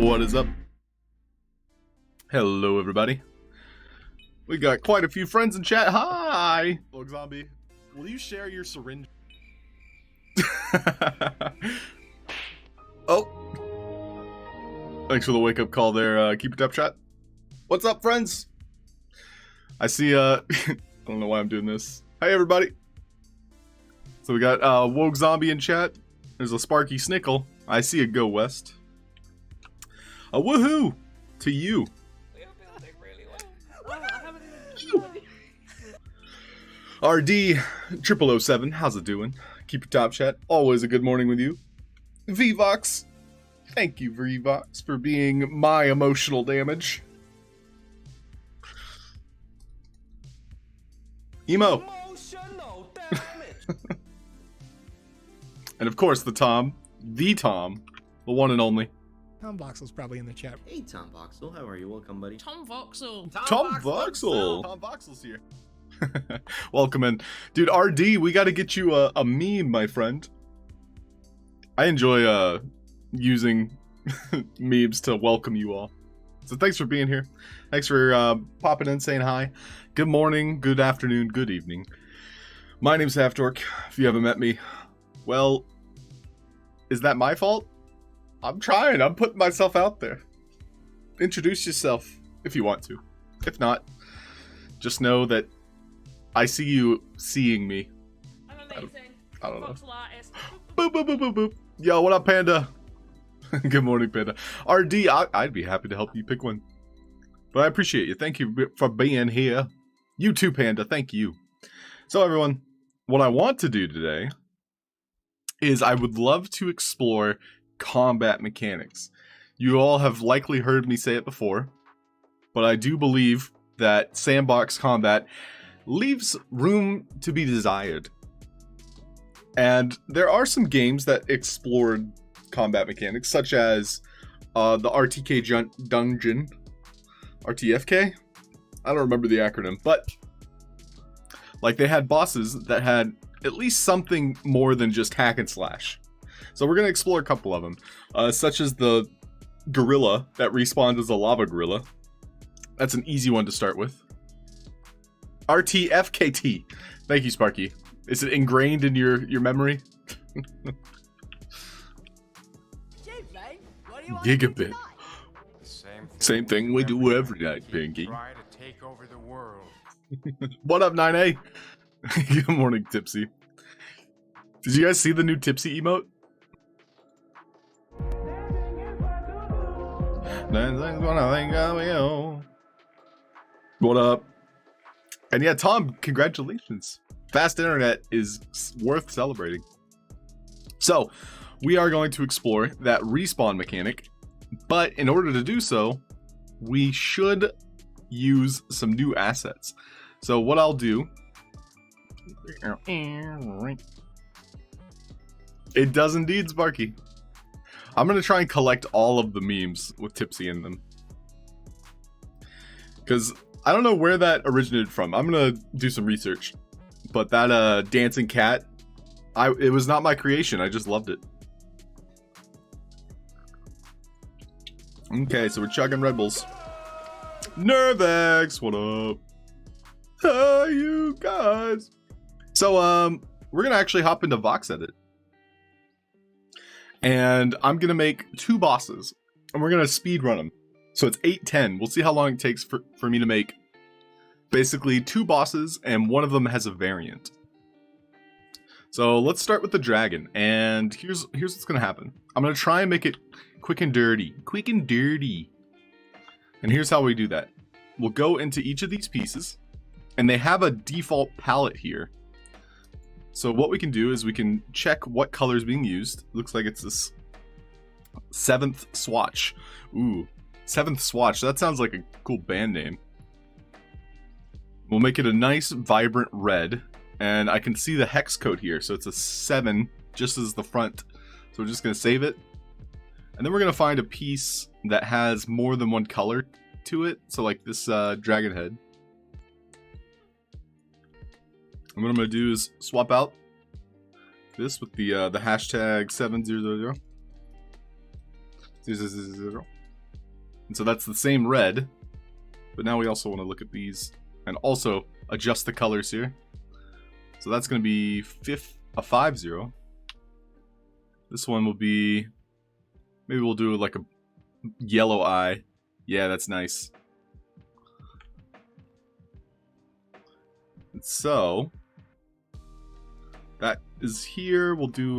What is up? Hello, everybody. We got quite a few friends in chat. Hi! Look, Zombie, will you share your syringe? Oh. Thanks for the wake-up call there, Keep It Up Chat. What's up, friends? I see, I don't know why I'm doing this. Hey, everybody. So we got, Woke Zombie in chat. There's a Sparky Snickle. I see a Go West. A woohoo to you. RD0007, how's it doing? Keep your top chat. Always a good morning with you. VVox, thank you, VVox, for being my emotional damage. Emo. And of course, the Tom, the one and only. Tom Voxel's probably in the chat. Hey, Tom Voxel, how are you? Welcome, buddy. Tom Voxel. Tom Voxel. Tom Voxel's here. Welcome in. Dude, RD, we got to get you a meme, my friend. I enjoy using memes to welcome you all. So thanks for being here. Thanks for popping in, saying hi. Good morning, good afternoon, good evening. My name's Halfd0rk. If you haven't met me, well, is that my fault? I'm trying. I'm putting myself out there. Introduce yourself if you want to. If not, just know that I see you seeing me. I'm amazing. I don't know. Voxel artist. Boop, boop, boop, boop, boop. Yo, what up, Panda? Good morning, Panda. RD, I'd be happy to help you pick one. But I appreciate you. Thank you for being here. You too, Panda. Thank you. So, everyone, what I want to do today is I would love to explore combat mechanics. You all have likely heard me say it before, but I do believe that sandbox combat leaves room to be desired. And there are some games that explored combat mechanics, such as the RTK Dungeon. RTFK? I don't remember the acronym, but like they had bosses that had at least something more than just hack and slash. So we're going to explore a couple of them, such as the gorilla that respawned as a lava gorilla. That's an easy one to start with. RTFKT. Thank you, Sparky. Is it ingrained in your memory? Gigabit. Same thing we do every night, Pinky. Try to take over the world. What up, 9A? Good morning, Tipsy. Did you guys see the new Tipsy emote? That's what I think of you. What up? And yeah, Tom, congratulations. Fast internet is worth celebrating. So, we are going to explore that respawn mechanic, but in order to do so, we should use some new assets. So what I'll do, it does indeed, Sparky. I'm gonna try and collect all of the memes with Tipsy in them, because I don't know where that originated from. I'm gonna do some research, but that dancing cat, it was not my creation. I just loved it. Okay, so we're chugging Red Bulls. Nervex, what up? Hey, you guys. So, we're gonna actually hop into Vox Edit. And I'm gonna make 2 bosses. And we're gonna speed run them. So it's 8:10. We'll see how long it takes for me to make basically 2 bosses, and one of them has a variant. So let's start with the dragon. And here's what's gonna happen. I'm gonna try and make it quick and dirty. Quick and dirty. And here's how we do that. We'll go into each of these pieces, and they have a default palette here. So what we can do is we can check what color is being used. Looks like it's this 7th Swatch. Ooh, 7th Swatch. That sounds like a cool band name. We'll make it a nice vibrant red, and I can see the hex code here. So it's a 7, just as the front. So we're just gonna save it. And then we're gonna find a piece that has more than one color to it. So like this dragon head. And what I'm gonna do is swap out this with the hashtag 7000. And so that's the same red. But now we also want to look at these and also adjust the colors here. So that's gonna be a 50. This one will be, maybe we'll do like a yellow eye. Yeah, that's nice. And so that is here. We'll do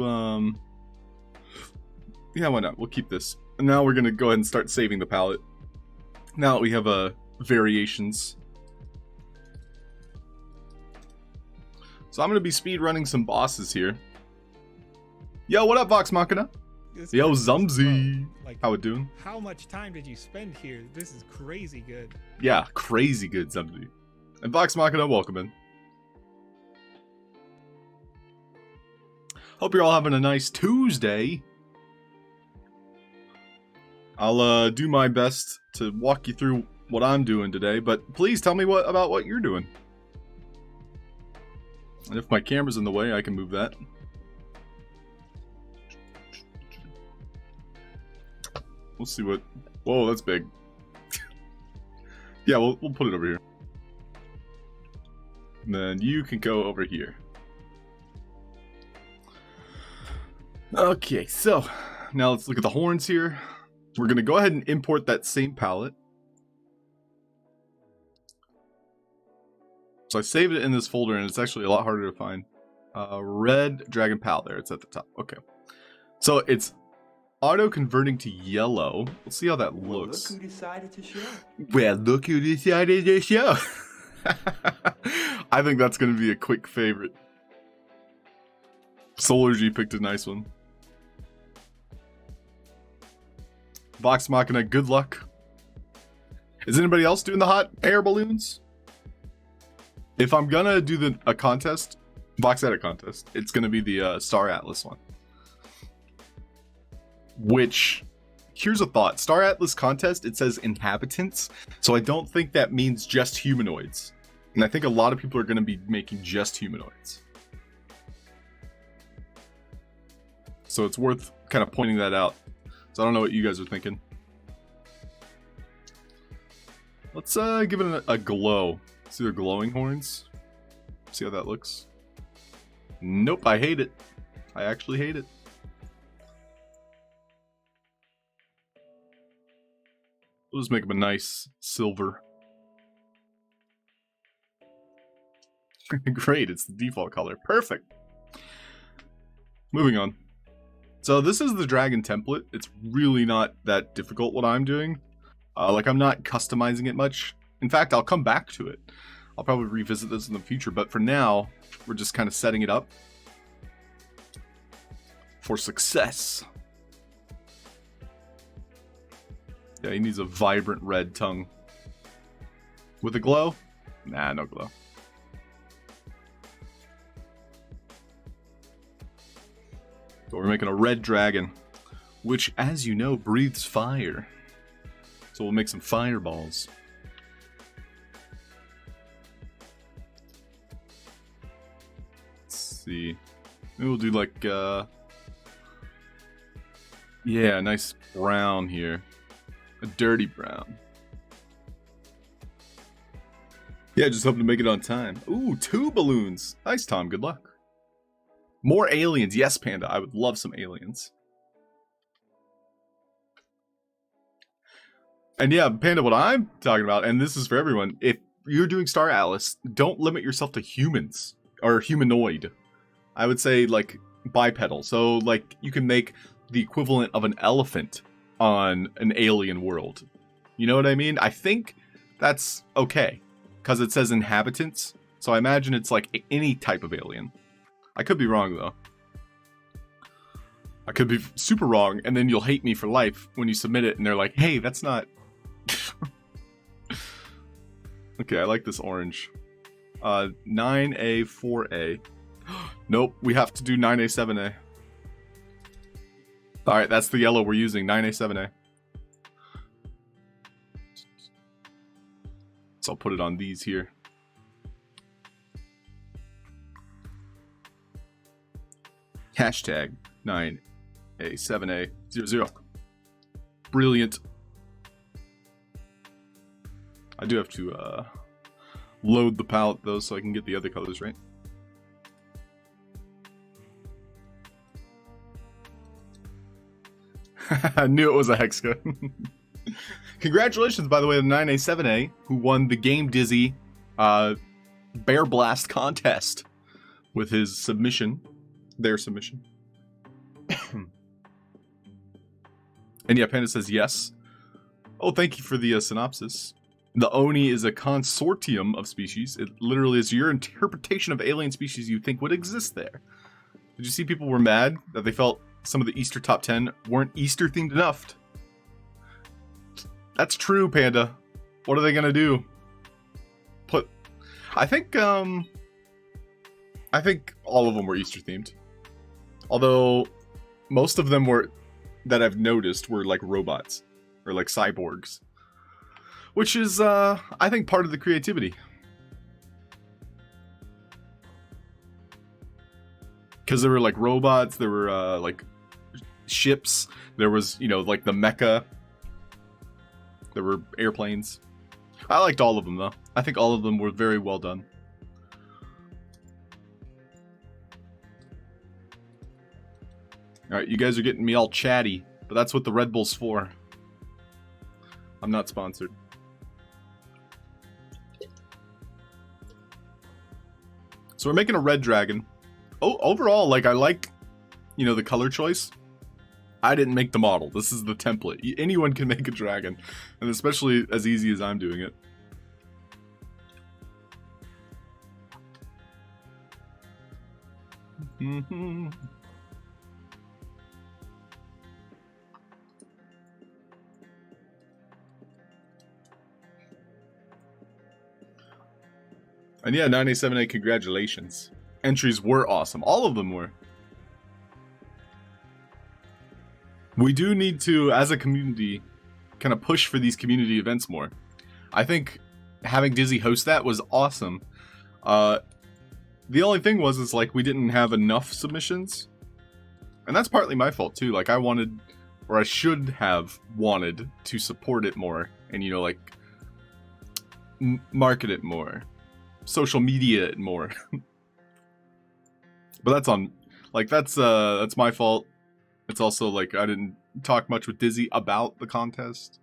yeah, why not? We'll keep this. And now we're gonna go ahead and start saving the palette. Now that we have variations. So I'm gonna be speed running some bosses here. Yo, what up, Vox Machina? This Yo, is Zumzy. like, How it doing? how much time did you spend here? This is crazy good. Yeah, crazy good, Zumzy. And Vox Machina, welcome in. Hope you're all having a nice Tuesday. I'll do my best to walk you through what I'm doing today, but please tell me about what you're doing. And if my camera's in the way, I can move that. We'll see what... Whoa, that's big. Yeah, we'll put it over here. And then you can go over here. Okay, so now let's look at the horns here. We're going to go ahead and import that same palette. So I saved it in this folder, and it's actually a lot harder to find. Red dragon palette, there, it's at the top. Okay. So it's auto-converting to yellow. Let's see how that looks. Look who decided to show. Well, look who decided to show. I think that's going to be a quick favorite. Solargy picked a nice one. Vox Machina, good luck. Is anybody else doing the hot air balloons? If I'm gonna do a contest, Vox Edit contest, it's gonna be the Star Atlas one. Which, here's a thought. Star Atlas contest, it says inhabitants, so I don't think that means just humanoids. And I think a lot of people are gonna be making just humanoids. So it's worth kind of pointing that out. So I don't know what you guys are thinking. Let's give it a glow. See their glowing horns? See how that looks? Nope, I hate it. I actually hate it. We'll just make them a nice silver. Great, it's the default color. Perfect. Moving on. So this is the dragon template. It's really not that difficult what I'm doing. Like I'm not customizing it much. In fact, I'll come back to it. I'll probably revisit this in the future, but for now, we're just kind of setting it up for success. Yeah, he needs a vibrant red tongue. With a glow? Nah, no glow. So we're making a red dragon, which, as you know, breathes fire. So we'll make some fireballs. Let's see. Maybe we'll do like, yeah, nice brown here. A dirty brown. Yeah, just hoping to make it on time. Ooh, 2 balloons. Nice, Tom. Good luck. More aliens. Yes, Panda. I would love some aliens. And yeah, Panda, what I'm talking about, and this is for everyone, if you're doing Star Atlas, don't limit yourself to humans or humanoid. I would say like bipedal. So like you can make the equivalent of an elephant on an alien world. You know what I mean? I think that's okay because it says inhabitants. So I imagine it's like any type of alien. I could be wrong though. I could be super wrong, and then you'll hate me for life when you submit it and they're like, hey, that's not... Okay, I like this orange. 9A, 4A. Nope, we have to do 9A, 7A. Alright, that's the yellow we're using, 9A, 7A. So I'll put it on these here. Hashtag 9A, 7A, 00. Brilliant. I do have to load the palette though so I can get the other colors right. I knew it was a hex code. Congratulations, by the way, to 9A, 7A, who won the Game Dizzy Bear Blast contest with his submission. Their submission. And yeah, Panda says yes. Oh, thank you for the synopsis. The Oni is a consortium of species. It literally is your interpretation of alien species you think would exist there. Did you see people were mad that they felt some of the Easter top 10 weren't Easter themed enough? That's true, Panda. What are they gonna do? I think all of them were Easter themed. Although most of them were that I've noticed were like robots or like cyborgs. Which is, I think, part of the creativity. Because there were, like, robots, there were, like, ships, there was, you know, like, the mecha. There were airplanes. I liked all of them, though. I think all of them were very well done. Alright, you guys are getting me all chatty, but that's what the Red Bull's for. I'm not sponsored. So we're making a red dragon. Oh, overall, like, I like, you know, the color choice. I didn't make the model. This is the template. Anyone can make a dragon. And especially as easy as I'm doing it. And yeah, 9A7A, congratulations. Entries were awesome. All of them were. We do need to, as a community, kind of push for these community events more. I think having Dizzy host that was awesome. The only thing was, is like, we didn't have enough submissions. And that's partly my fault too. Like, I wanted, or I should have wanted to support it more. And, you know, like, market it more. Social media it more. But that's on, like, that's my fault. It's also like I didn't talk much with Dizzy about the contest.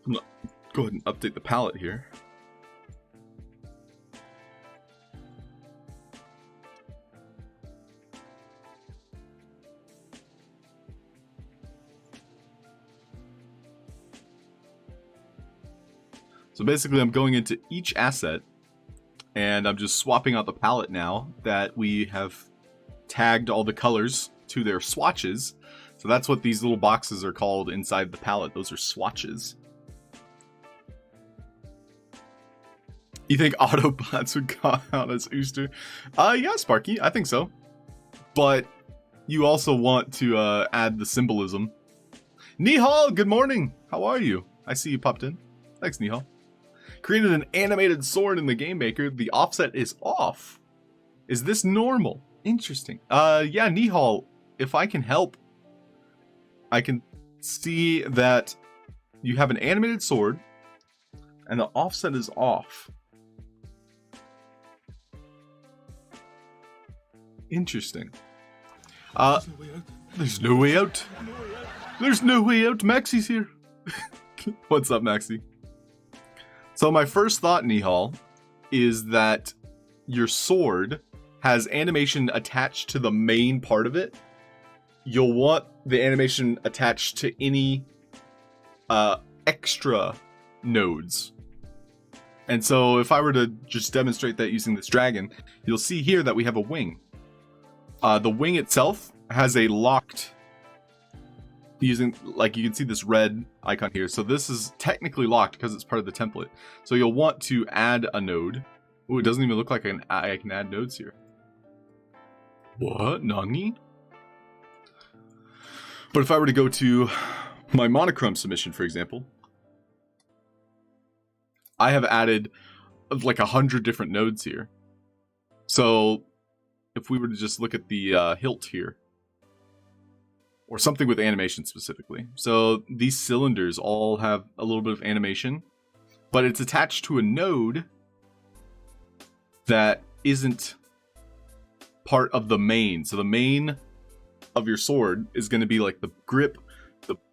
I'm gonna go ahead and update the palette here. So basically I'm going into each asset and I'm just swapping out the palette now that we have tagged all the colors to their swatches. So that's what these little boxes are called inside the palette. Those are swatches. You think Autobots would count as Ooster? Yeah, Sparky, I think so. But you also want to add the symbolism. Nihal, good morning. How are you? I see you popped in. Thanks, Nihal. Created an animated sword in the Game Maker. The offset is off. Is this normal? Interesting. Yeah, Nihal, if I can help, I can see that you have an animated sword and the offset is off. Interesting. There's no way out. There's no way out. Maxi's here. What's up, Maxi? So my first thought, Nihal, is that your sword has animation attached to the main part of it. You'll want the animation attached to any extra nodes. And so if I were to just demonstrate that using this dragon, you'll see here that we have a wing. The wing itself has a locked, using, like you can see this red icon here. So this is technically locked because it's part of the template. So you'll want to add a node. Oh, it doesn't even look like I can add nodes here. What? Nani? But if I were to go to my monochrome submission, for example, I have added like 100 different nodes here. So if we were to just look at the hilt here, or something with animation specifically. So these cylinders all have a little bit of animation, but it's attached to a node that isn't part of the main. So the main of your sword is going to be like the grip,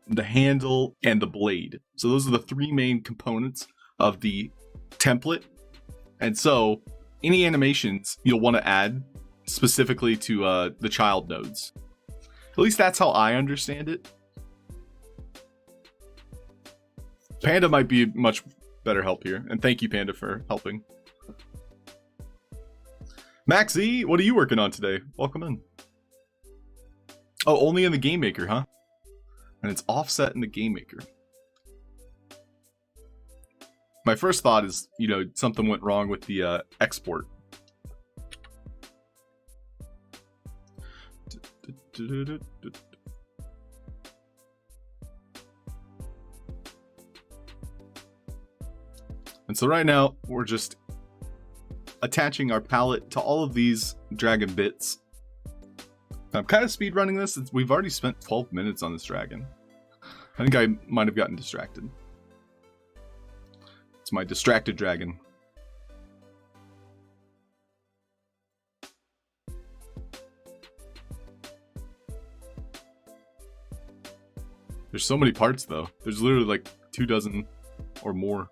the handle, and the blade. So those are the three main components of the template. And so any animations you'll want to add specifically to the child nodes. At least that's how I understand it. Panda might be much better help here. And thank you, Panda, for helping. Maxie, what are you working on today? Welcome in. Oh, only in the Game Maker, huh? And it's offset in the Game Maker. My first thought is, you know, something went wrong with the export. And so right now, we're just attaching our palette to all of these dragon bits. I'm kind of speedrunning this. We've already spent 12 minutes on this dragon. I think I might have gotten distracted. It's my distracted dragon. There's so many parts though. There's literally like 24 or more.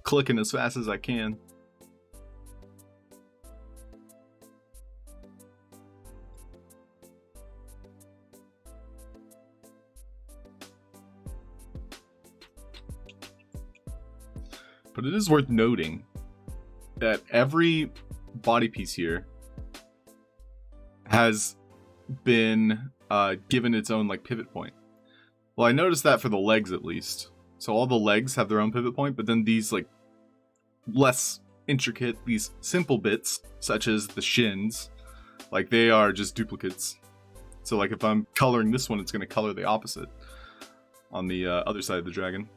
Clicking as fast as I can. But it is worth noting that every body piece here has been given its own like pivot point. Well, I noticed that for the legs at least. So all the legs have their own pivot point, but then these like less intricate, these simple bits, such as the shins, like they are just duplicates. So like if I'm coloring this one, it's going to color the opposite on the other side of the dragon.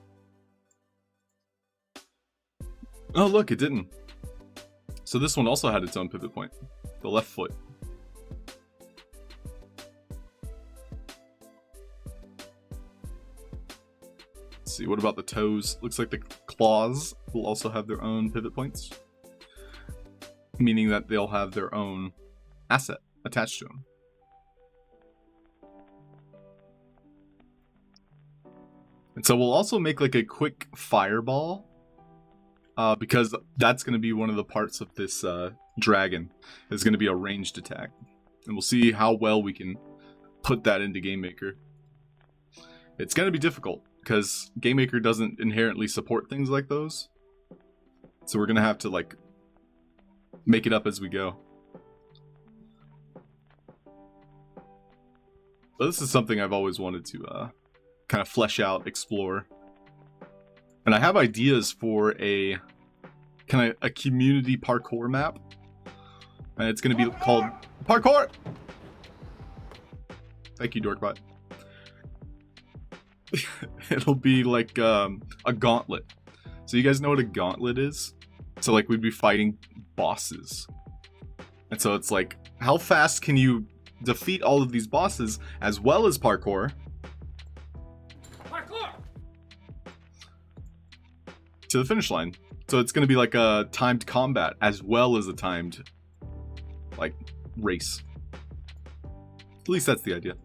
Oh look, it didn't. So this one also had its own pivot point, the left foot. Let's see, what about the toes? Looks like the claws will also have their own pivot points, meaning that they'll have their own asset attached to them. And so we'll also make like a quick fireball, because that's going to be one of the parts of this dragon is going to be a ranged attack. And we'll see how well we can put that into Game Maker. It's going to be difficult because Game Maker doesn't inherently support things like those. So we're going to have to like make it up as we go. But this is something I've always wanted to kind of flesh out, explore. And I have ideas for a kind of a community parkour map. And it's going to be called Parkour! Thank you, Dorkbot. It'll be like a gauntlet. So you guys know what a gauntlet is? So like we'd be fighting bosses. And so it's like, how fast can you defeat all of these bosses as well as parkour? Parkour! To the finish line. So it's going to be like a timed combat as well as a timed like race. At least that's the idea.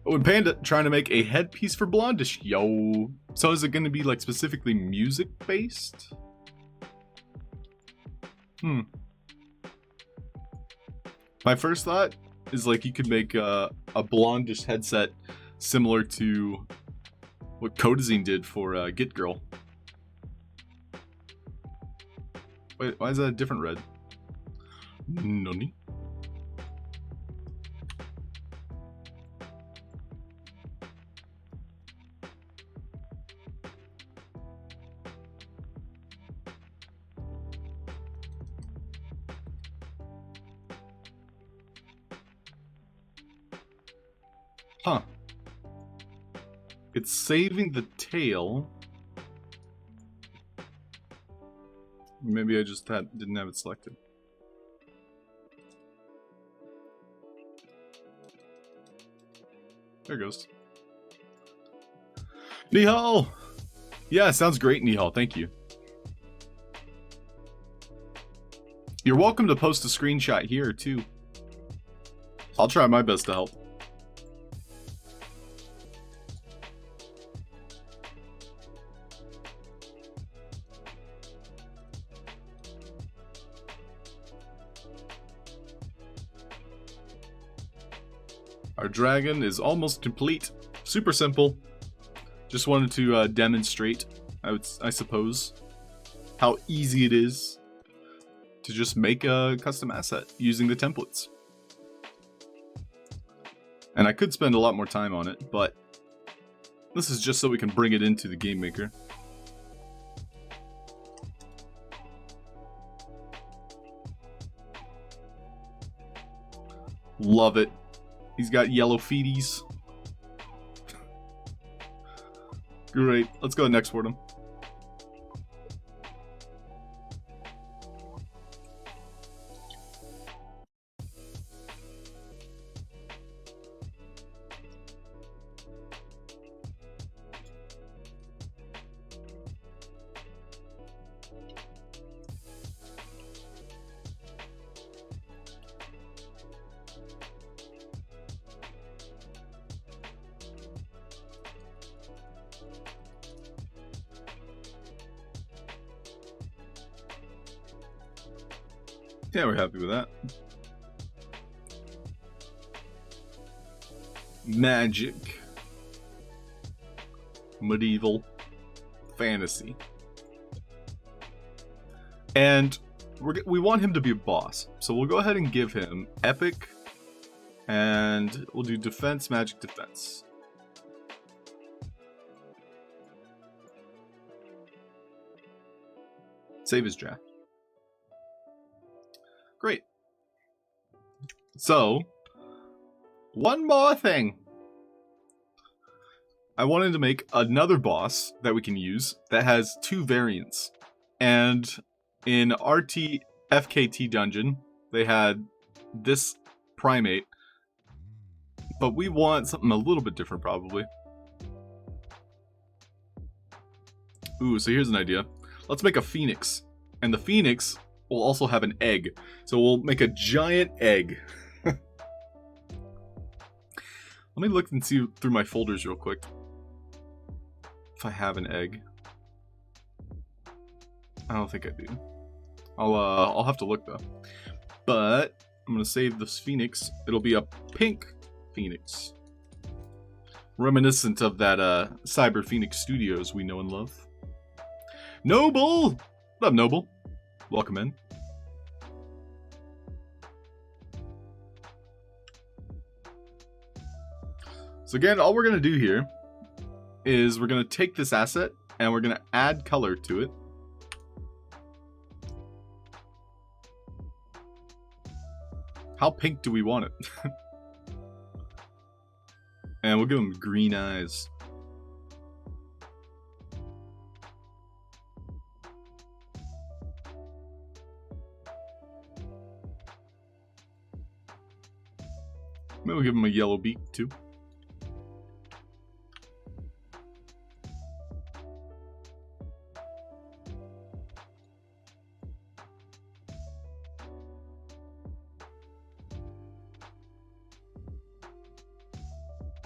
Oh, and Panda trying to make a headpiece for Blondish. Yo. So is it going to be like specifically music based? My first thought is like you could make a Blondish headset similar to what Codazine did for Git Girl. Wait, why is that a different red? Nani? Huh. It's saving the tail. Maybe I just didn't have it selected. There it goes. Nihal! Yeah, sounds great, Nihal. Thank you. You're welcome to post a screenshot here, too. I'll try my best to help. Our dragon is almost complete. Super simple. Just wanted to demonstrate, I suppose, how easy it is to just make a custom asset using the templates. And I could spend a lot more time on it, but this is just so we can bring it into the Game Maker. Love it. He's got yellow feeties. Great. Let's go and export him. Yeah, we're happy with that. Magic. Medieval. Fantasy. And we want him to be a boss. So we'll go ahead and give him epic. And we'll do defense, magic, defense. Save his draft. Great. So, one more thing. I wanted to make another boss that we can use that has two variants. And in RT FKT dungeon, they had this primate. But we want something a little bit different, probably. Ooh, so here's an idea. Let's make a phoenix. And the phoenix will also have an egg. So we'll make a giant egg. Let me look and see through my folders real quick. If I have an egg. I don't think I do. I'll have to look though. But I'm gonna save this phoenix. It'll be a pink phoenix, reminiscent of that Cyber Phoenix Studios we know and love. Noble, what up, Noble? Welcome in. So again, all we're gonna do here is we're gonna take this asset and we're gonna add color to it. How pink do we want it? And we'll give him green eyes. Maybe we'll give him a yellow beak too.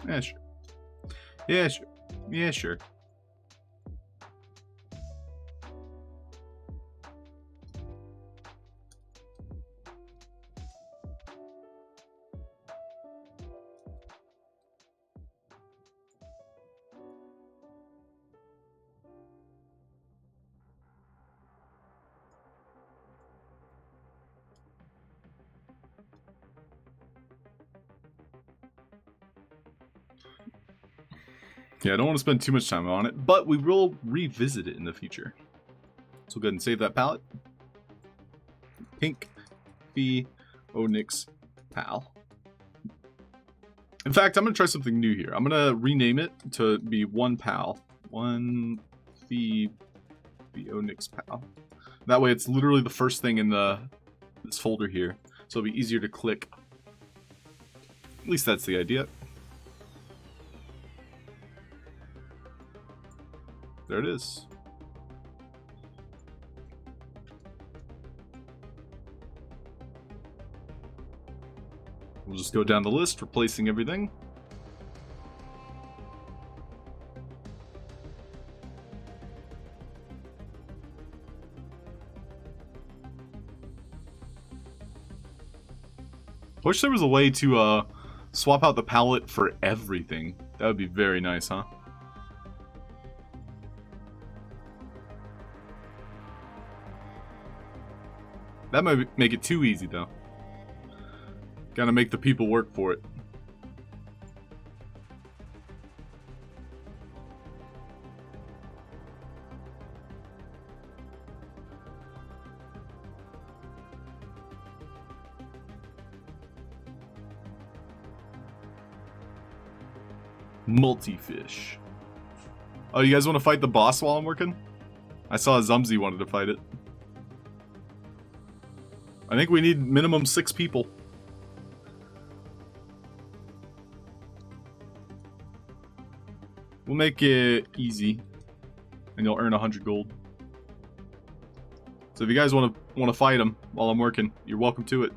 Yeah, sure. Yeah, sure. Yeah, sure. Yeah, I don't want to spend too much time on it, but we will revisit it in the future. So go ahead and save that palette. Pink VOD pal. In fact, I'm going to try something new here. I'm going to rename it to be one pal. One VOD pal. That way it's literally the first thing in this folder here. So it'll be easier to click. At least that's the idea. There it is. We'll just go down the list, replacing everything. Wish there was a way to swap out the palette for everything. That would be very nice, huh? That might make it too easy, though. Gotta make the people work for it. Multi-fish. Oh, you guys want to fight the boss while I'm working? I saw Zumzy wanted to fight it. I think we need minimum 6 people. We'll make it easy, and you'll earn 100 gold. So if you guys want to fight him while I'm working, you're welcome to it.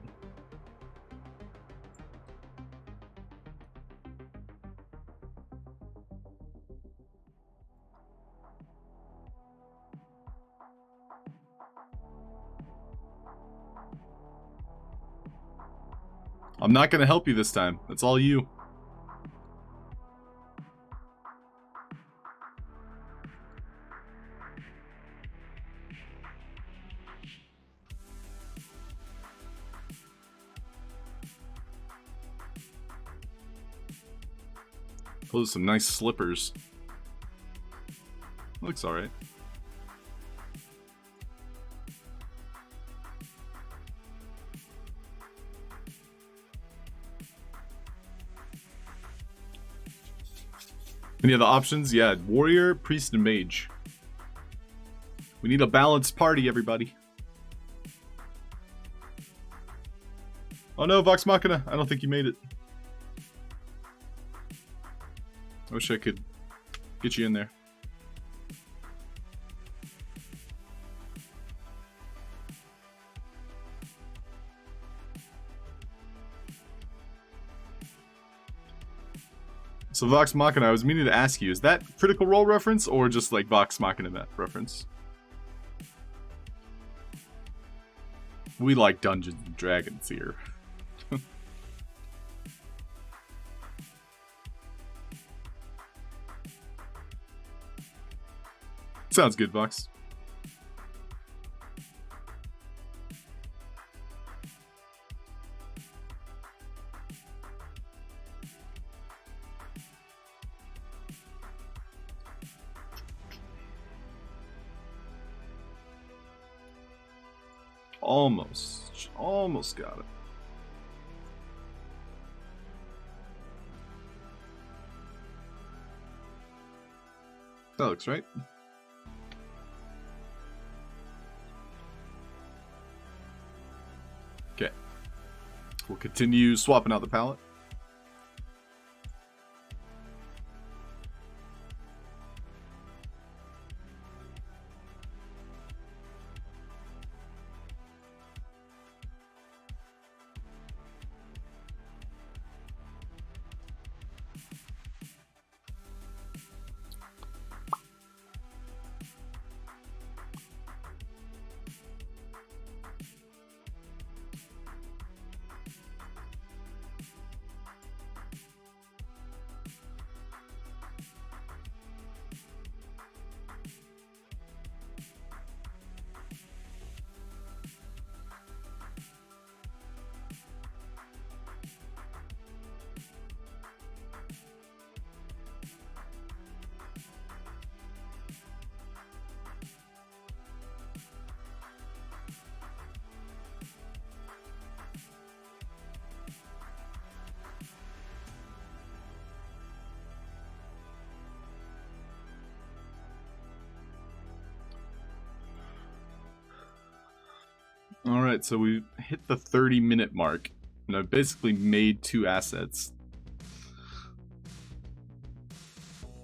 I'm not going to help you this time. That's all you. Those are some nice slippers. Looks alright. Any other options? Yeah, warrior, priest, and mage. We need a balanced party, everybody. Oh no, Vox Machina. I don't think you made it. I wish I could get you in there. So Vox Machina, I was meaning to ask you, is that Critical Role reference or just like Vox Machina reference? We like Dungeons and Dragons here. Sounds good, Vox. Almost got it. That looks right. Okay. We'll continue swapping out the palette. Alright, so we hit the 30-minute mark, and I've basically made 2 assets.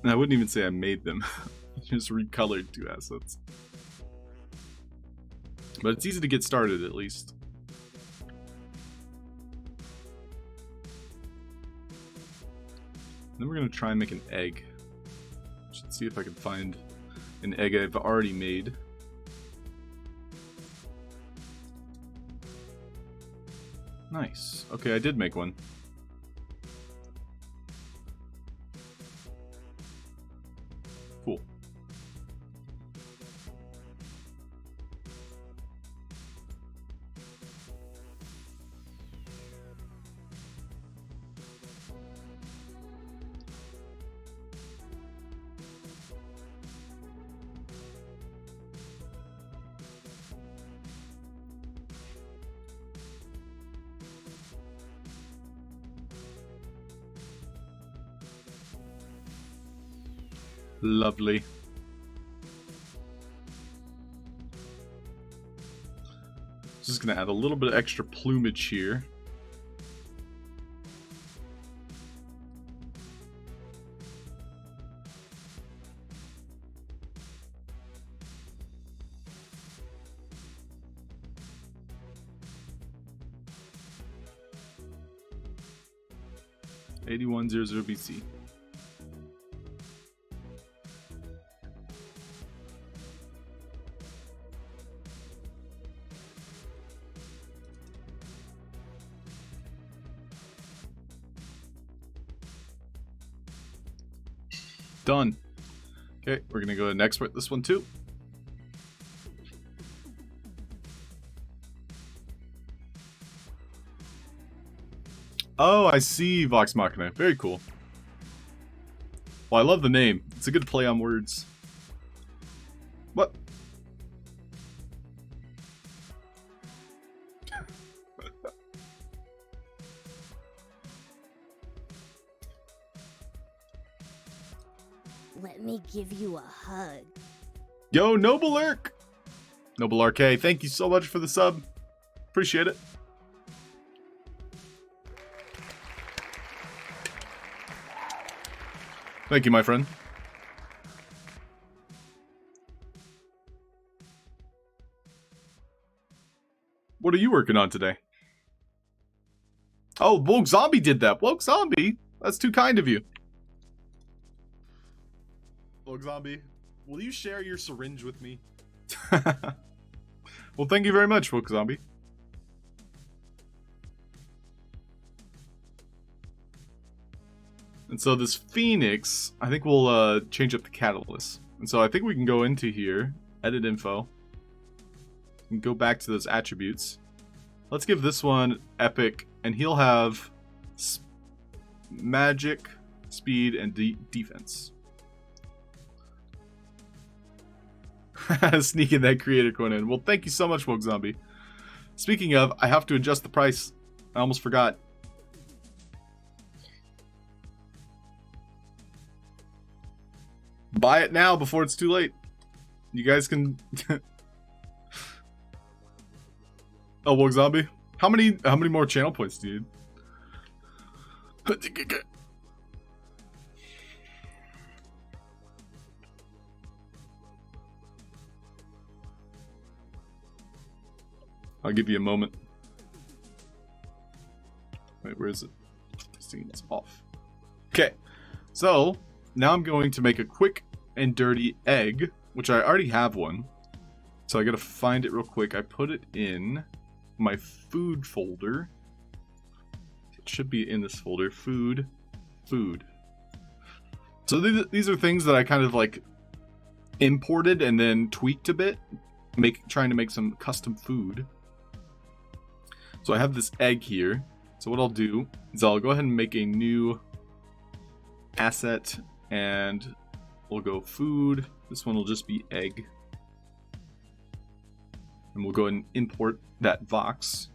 And I wouldn't even say I made them. Just recolored 2 assets. But it's easy to get started, at least. Then we're going to try and make an egg. Should see if I can find an egg I've already made. Nice. Okay, I did make one. Cool. Lovely. Just gonna add a little bit of extra plumage here. (8100) BC. Done. Okay, we're gonna go ahead and export this one too. Oh, I see, Vox Machina. Very cool. Well, I love the name. It's a good play on words. What? Let me give you a hug. Yo, Halfd0rk! Halfd0rk, thank you so much for the sub. Appreciate it. Thank you, my friend. What are you working on today? Oh, Woke Zombie did that. Woke Zombie? That's too kind of you. Look, zombie, will you share your syringe with me? Well, thank you very much, Woke Zombie. And so this Phoenix, I think we'll change up the catalyst. And so I think we can go into here, edit info, and go back to those attributes. Let's give this one epic, and he'll have magic, speed, and defense. Sneaking that creator coin in. Well, thank you so much, Woke Zombie. Speaking of, I have to adjust the price. I almost forgot. Buy it now before it's too late. You guys can. Oh, Woke Zombie. How many more channel points do you need? I'll give you a moment. Wait, where is it? It's off. Okay, so now I'm going to make a quick and dirty egg, which I already have one. So I gotta find it real quick. I put it in my food folder. It should be in this folder. Food. So these are things that I kind of like imported and then tweaked a bit, trying to make some custom food. So I have this egg here. So what I'll do is I'll go ahead and make a new asset, and we'll go food. This one will just be egg. And we'll go ahead and import that Vox.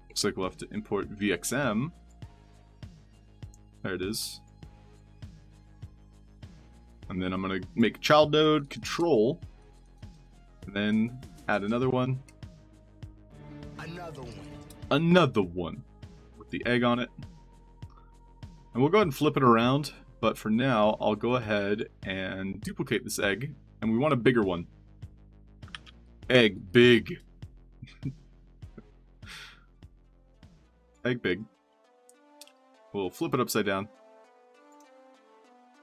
Looks like we'll have to import VXM. There it is. And then I'm going to make child node control. And then add another one. Another one. With the egg on it. And we'll go ahead and flip it around. But for now, I'll go ahead and duplicate this egg. And we want a bigger one. Egg big. Egg big. We'll flip it upside down.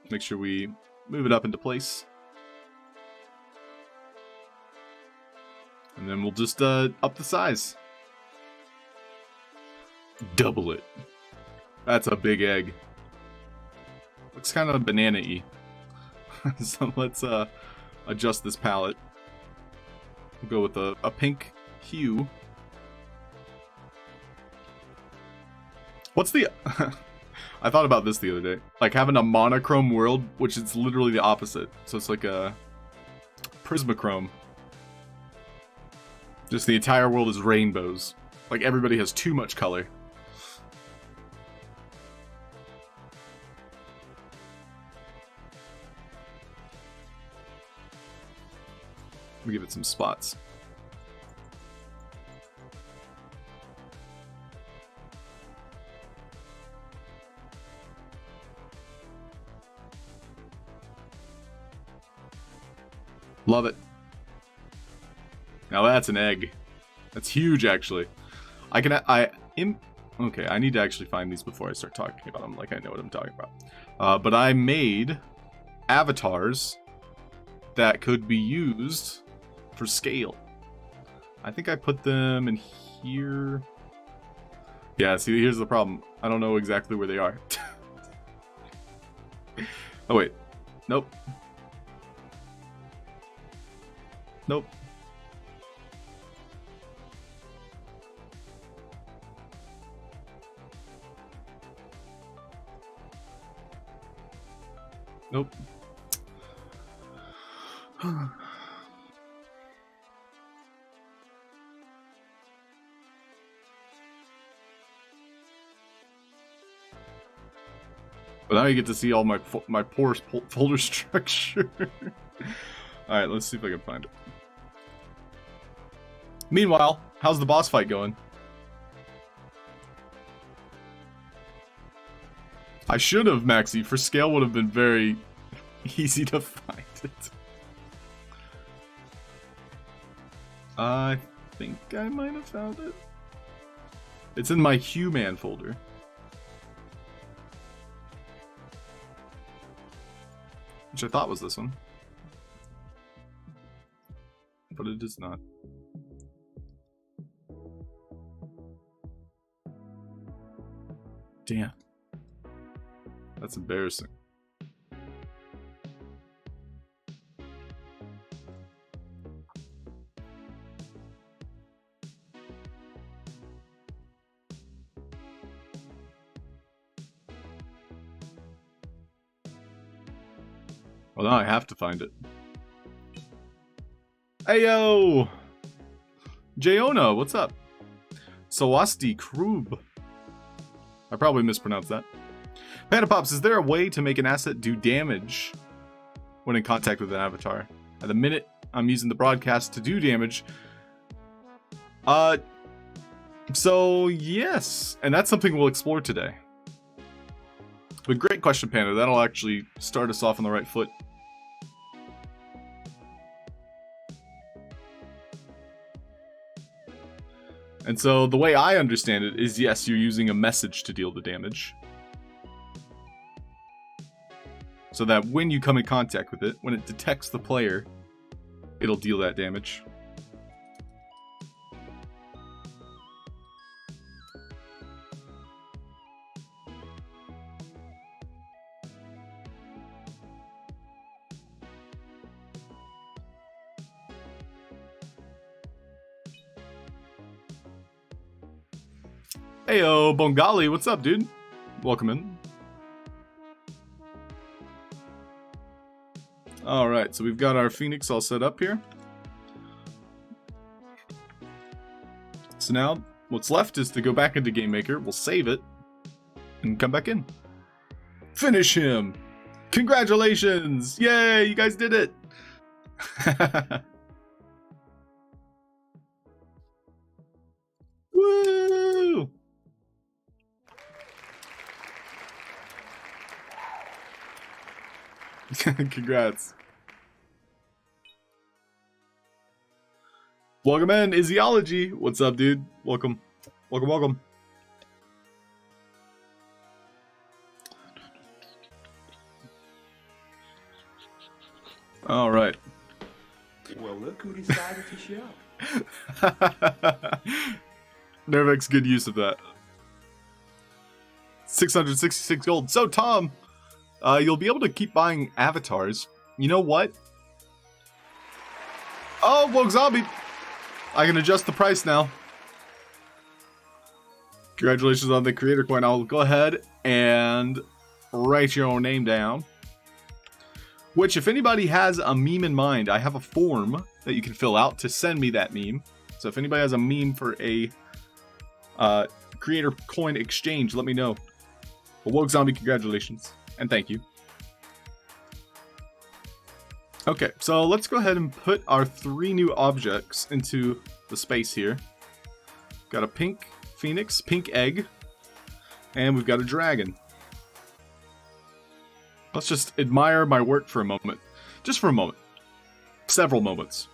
Make sure we move it up into place. And then we'll just up the size. Double it. That's a big egg. Looks kind of banana-y. So let's adjust this palette. We'll go with a pink hue. What's the... I thought about this the other day. Like having a monochrome world, which is literally the opposite. So it's like a prismochrome. Just the entire world is rainbows. Like everybody has too much color. Let me give it some spots. Love it. Now that's an egg. That's huge, actually. Okay, I need to actually find these before I start talking about them, like I know what I'm talking about. But I made avatars that could be used for scale. I think I put them in here. Yeah, see, here's the problem. I don't know exactly where they are. Oh, wait. Nope. Nope. Nope. But now you get to see all my poor folder structure. Alright, let's see if I can find it. Meanwhile, how's the boss fight going? I should have, Maxi. For scale would have been very easy to find it. I think I might have found it. It's in my human folder. Which I thought was this one. But it is not. Damn. That's embarrassing. Well, now I have to find it. Ayo! Jayona, what's up? Sawasti Krub. I probably mispronounced that. Panda Pops, is there a way to make an asset do damage when in contact with an avatar? At the minute, I'm using the broadcast to do damage. So yes, and that's something we'll explore today. But great question, Panda. That'll actually start us off on the right foot. And so the way I understand it is, yes, you're using a message to deal the damage. So that when you come in contact with it, when it detects the player, it'll deal that damage. Heyo, Bongali, what's up, dude? Welcome in. Alright, so we've got our Phoenix all set up here. So now, what's left is to go back into Game Maker, we'll save it, and come back in. Finish him! Congratulations! Yay, you guys did it! Woo! Congrats. Welcome in, Iziology. What's up, dude? Welcome. Welcome, welcome. All right. Well, look who decided to show. Nervex, good use of that. 666 gold. So, Tom, you'll be able to keep buying avatars. You know what? Oh, Woke Zombie! I can adjust the price now. Congratulations on the creator coin. I'll go ahead and write your own name down. Which, if anybody has a meme in mind, I have a form that you can fill out to send me that meme. So if anybody has a meme for a creator coin exchange, let me know. But Woke Zombie, congratulations. And thank you. Okay, so let's go ahead and put our 3 new objects into the space here. Got a pink phoenix, pink egg, and we've got a dragon. Let's just admire my work for a moment. Just for a moment. Several moments.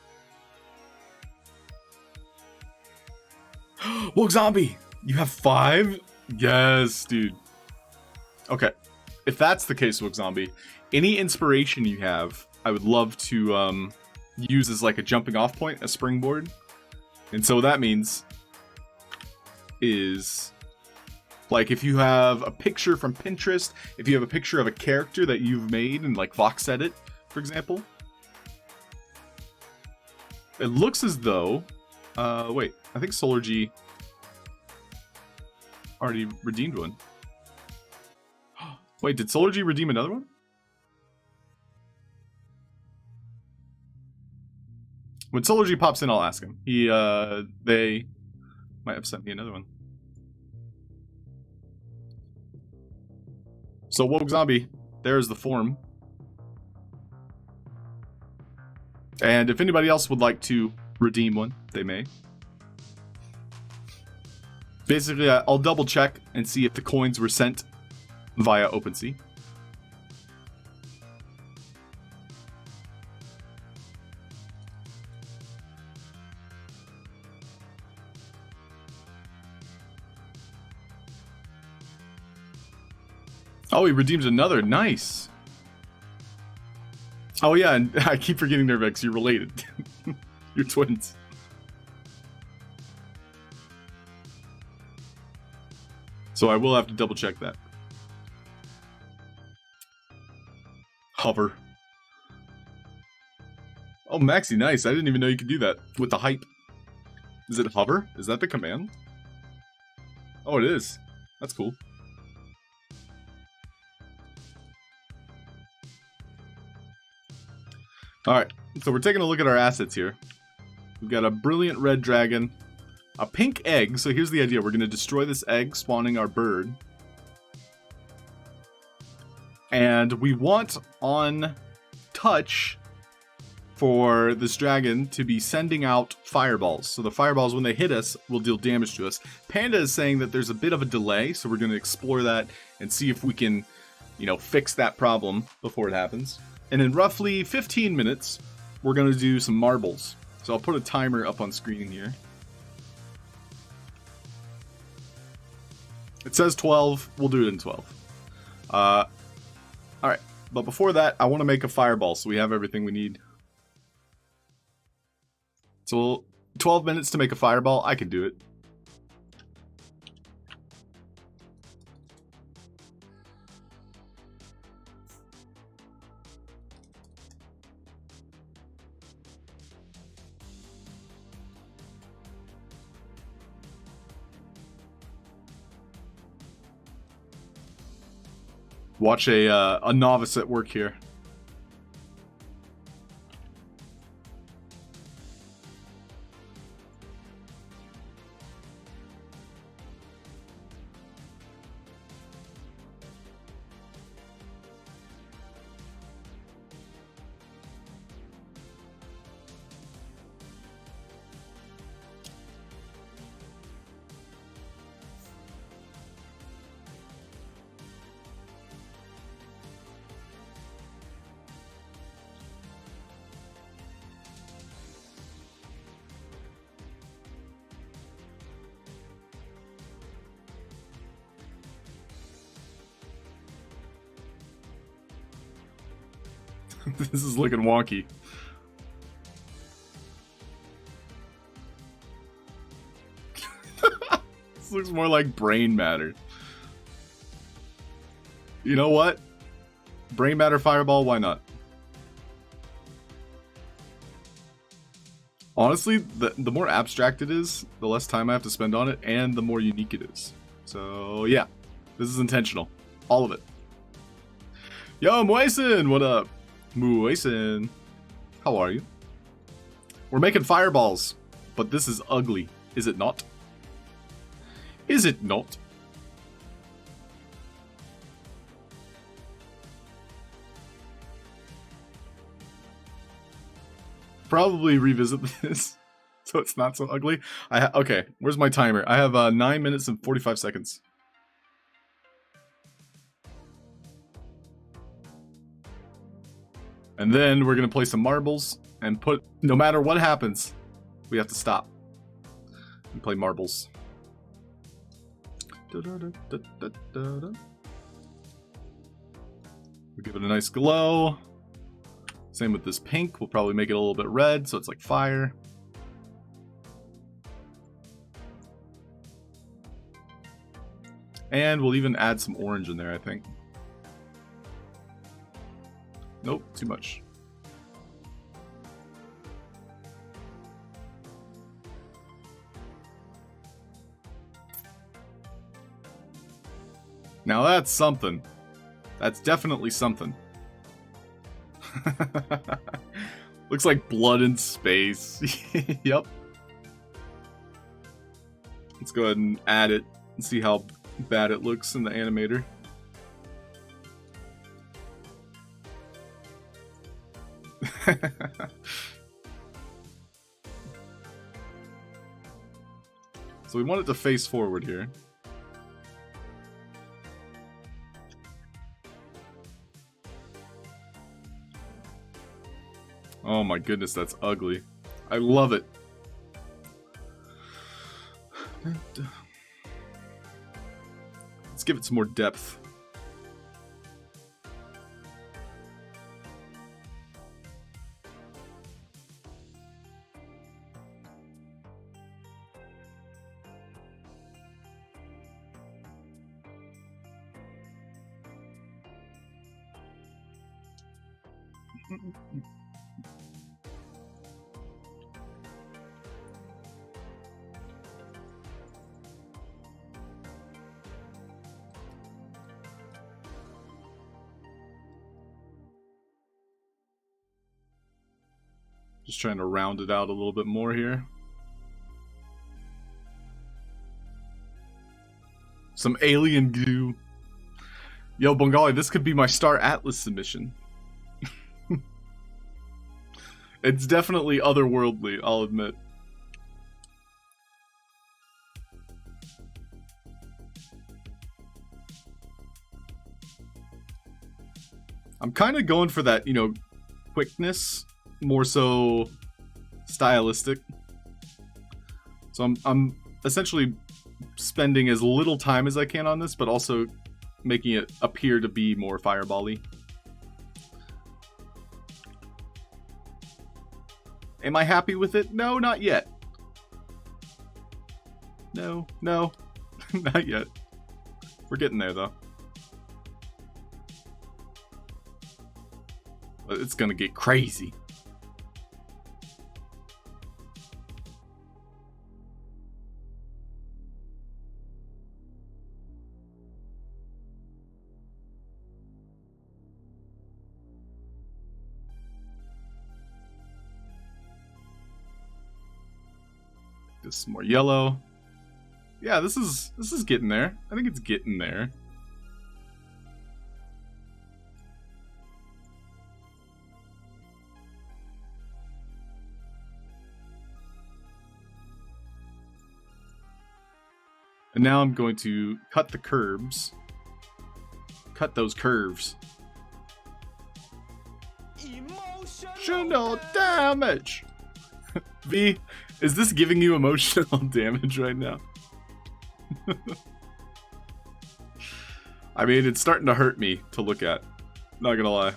Woke Zombie! You have 5? Yes, dude. Okay. If that's the case, Wook Zombie, any inspiration you have, I would love to use as like a jumping off point, a springboard. And so what that means is, like, if you have a picture from Pinterest, if you have a picture of a character that you've made and like Vox Edit, for example. It looks as though, wait, I think Solar G already redeemed one. Wait, did Solar G redeem another one? When Solar G pops in, I'll ask him. They might have sent me another one. So, Woke Zombie, there's the form. And if anybody else would like to redeem one, they may. Basically, I'll double check and see if the coins were sent via OpenSea. Oh, he redeems another. Nice. Oh yeah, and I keep forgetting Nervex, you're related. You're twins. So I will have to double check that. Hover. Oh, Maxi, nice. I didn't even know you could do that with the hype. Is it hover? Is that the command? Oh, it is. That's cool. Alright, so we're taking a look at our assets here. We've got a brilliant red dragon, a pink egg. So here's the idea. We're going to destroy this egg, spawning our bird. And we want on touch for this dragon to be sending out fireballs. So the fireballs, when they hit us, will deal damage to us. Panda is saying that there's a bit of a delay, so we're going to explore that and see if we can, you know, fix that problem before it happens. And in roughly 15 minutes, we're going to do some marbles. So I'll put a timer up on screen here. It says 12. We'll do it in 12. Alright, but before that, I want to make a fireball so we have everything we need. So 12 minutes to make a fireball, I can do it. Watch a novice at work here. This is looking wonky. This looks more like brain matter. You know what? Brain matter fireball, why not? Honestly, the more abstract it is, the less time I have to spend on it, and the more unique it is. So yeah, this is intentional. All of it. Yo, Moisen, what up? Moisen, how are you? We're making fireballs, but this is ugly. Is it not? Is it not? Probably revisit this so it's not so ugly. Okay, where's my timer? I have 9 minutes and 45 seconds. And then we're going to play some marbles and put, no matter what happens, we have to stop and play marbles. We give it a nice glow. Same with this pink. We'll probably make it a little bit red so it's like fire. And we'll even add some orange in there, I think. Nope, too much. Now that's something. That's definitely something. Looks like blood in space. Yep. Let's go ahead and add it and see how bad it looks in the animator. So we want it to face forward here. Oh my goodness, that's ugly. I love it. Let's give it some more depth. Just trying to round it out a little bit more here. Some alien goo. Yo, Bengali, this could be my Star Atlas submission. It's definitely otherworldly, I'll admit. I'm kind of going for that, you know, quickness, more so stylistic. So I'm essentially spending as little time as I can on this, but also making it appear to be more fireball-y. Am I happy with it? No, not yet. No, not yet. We're getting there, though. It's gonna get crazy. This is more yellow. Yeah, this is getting there. I think it's getting there. And now I'm going to cut the curves. Cut those curves. Emotional damage! V, is this giving you emotional damage right now? I mean, it's starting to hurt me to look at. Not gonna lie.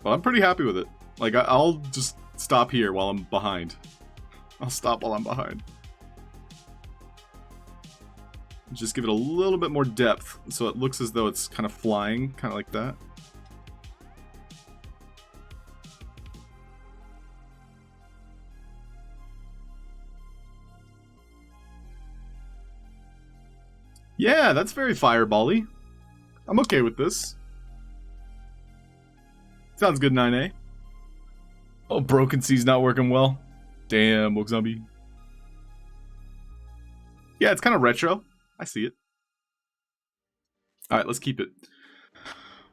Well, I'm pretty happy with it. Like, I'll just stop here while I'm behind. I'll stop while I'm behind. Just give it a little bit more depth so it looks as though it's kind of flying, kind of like that. Yeah, that's very fireball-y. I'm okay with this. Sounds good, 9A. Oh, Broken Sea's not working well. Damn, Woke Zombie. Yeah, it's kind of retro. I see it. Alright, let's keep it.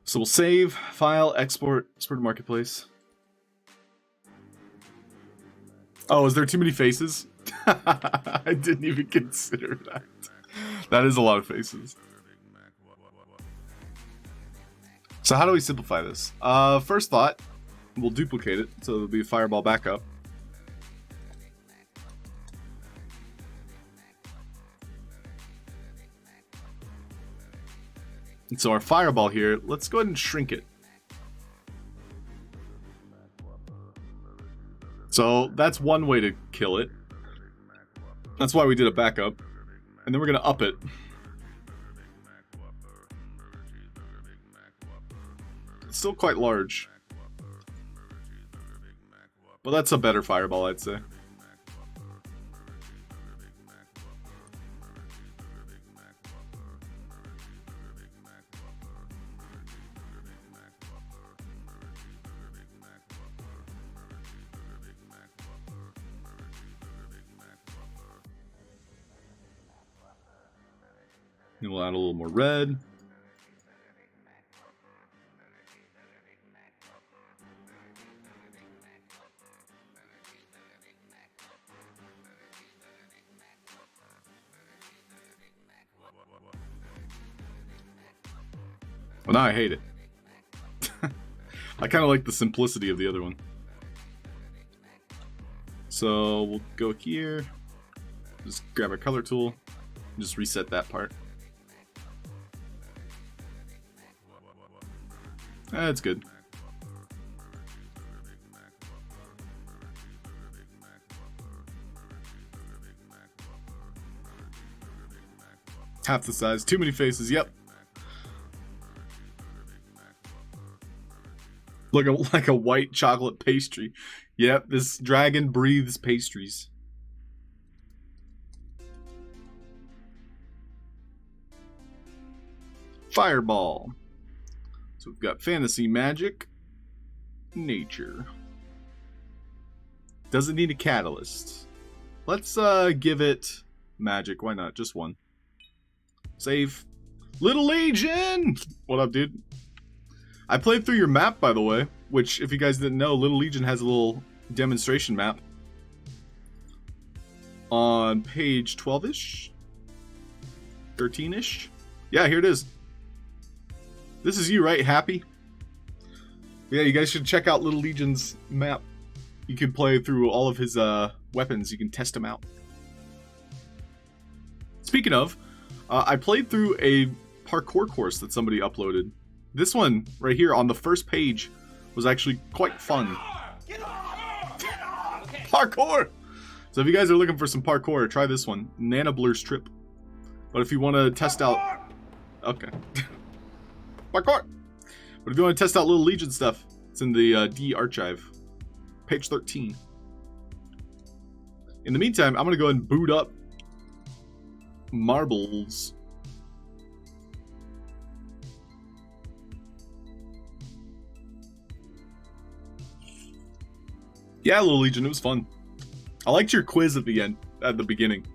So we'll save, file, export to marketplace. Oh, is there too many faces? I didn't even consider that. That is a lot of faces. So how do we simplify this? First thought, we'll duplicate it, so it'll be a fireball backup. And so our fireball here, let's go ahead and shrink it. So that's one way to kill it. That's why we did a backup. And then we're gonna up it. It's still quite large. But that's a better fireball, I'd say. And we'll add a little more red. Well, now I hate it. I kind of like the simplicity of the other one. So we'll go here. Just grab our color tool. And just reset that part. That's good. Half the size. Too many faces. Yep. Looking like a white chocolate pastry. Yep, this dragon breathes pastries. Fireball. So we've got fantasy, magic, nature. Doesn't need a catalyst. Let's give it magic. Why not? Just one. Save. Little Legion! What up, dude? I played through your map, by the way, which, if you guys didn't know, Little Legion has a little demonstration map on page 12-ish? 13-ish? Yeah, here it is. This is you, right? Happy? Yeah, you guys should check out Little Legion's map. You can play through all of his weapons. You can test them out. Speaking of, I played through a parkour course that somebody uploaded. This one, right here, on the first page, was actually quite fun. Parkour! So if you guys are looking for some parkour, try this one. Nana Blur Strip. But if you want to test out... Okay. Parkour! But if you want to test out Little Legion stuff, it's in the D archive. Page 13. In the meantime, I'm going to go ahead and boot up Marbles. Yeah, Little Legion, it was fun. I liked your quiz at the end, at the beginning.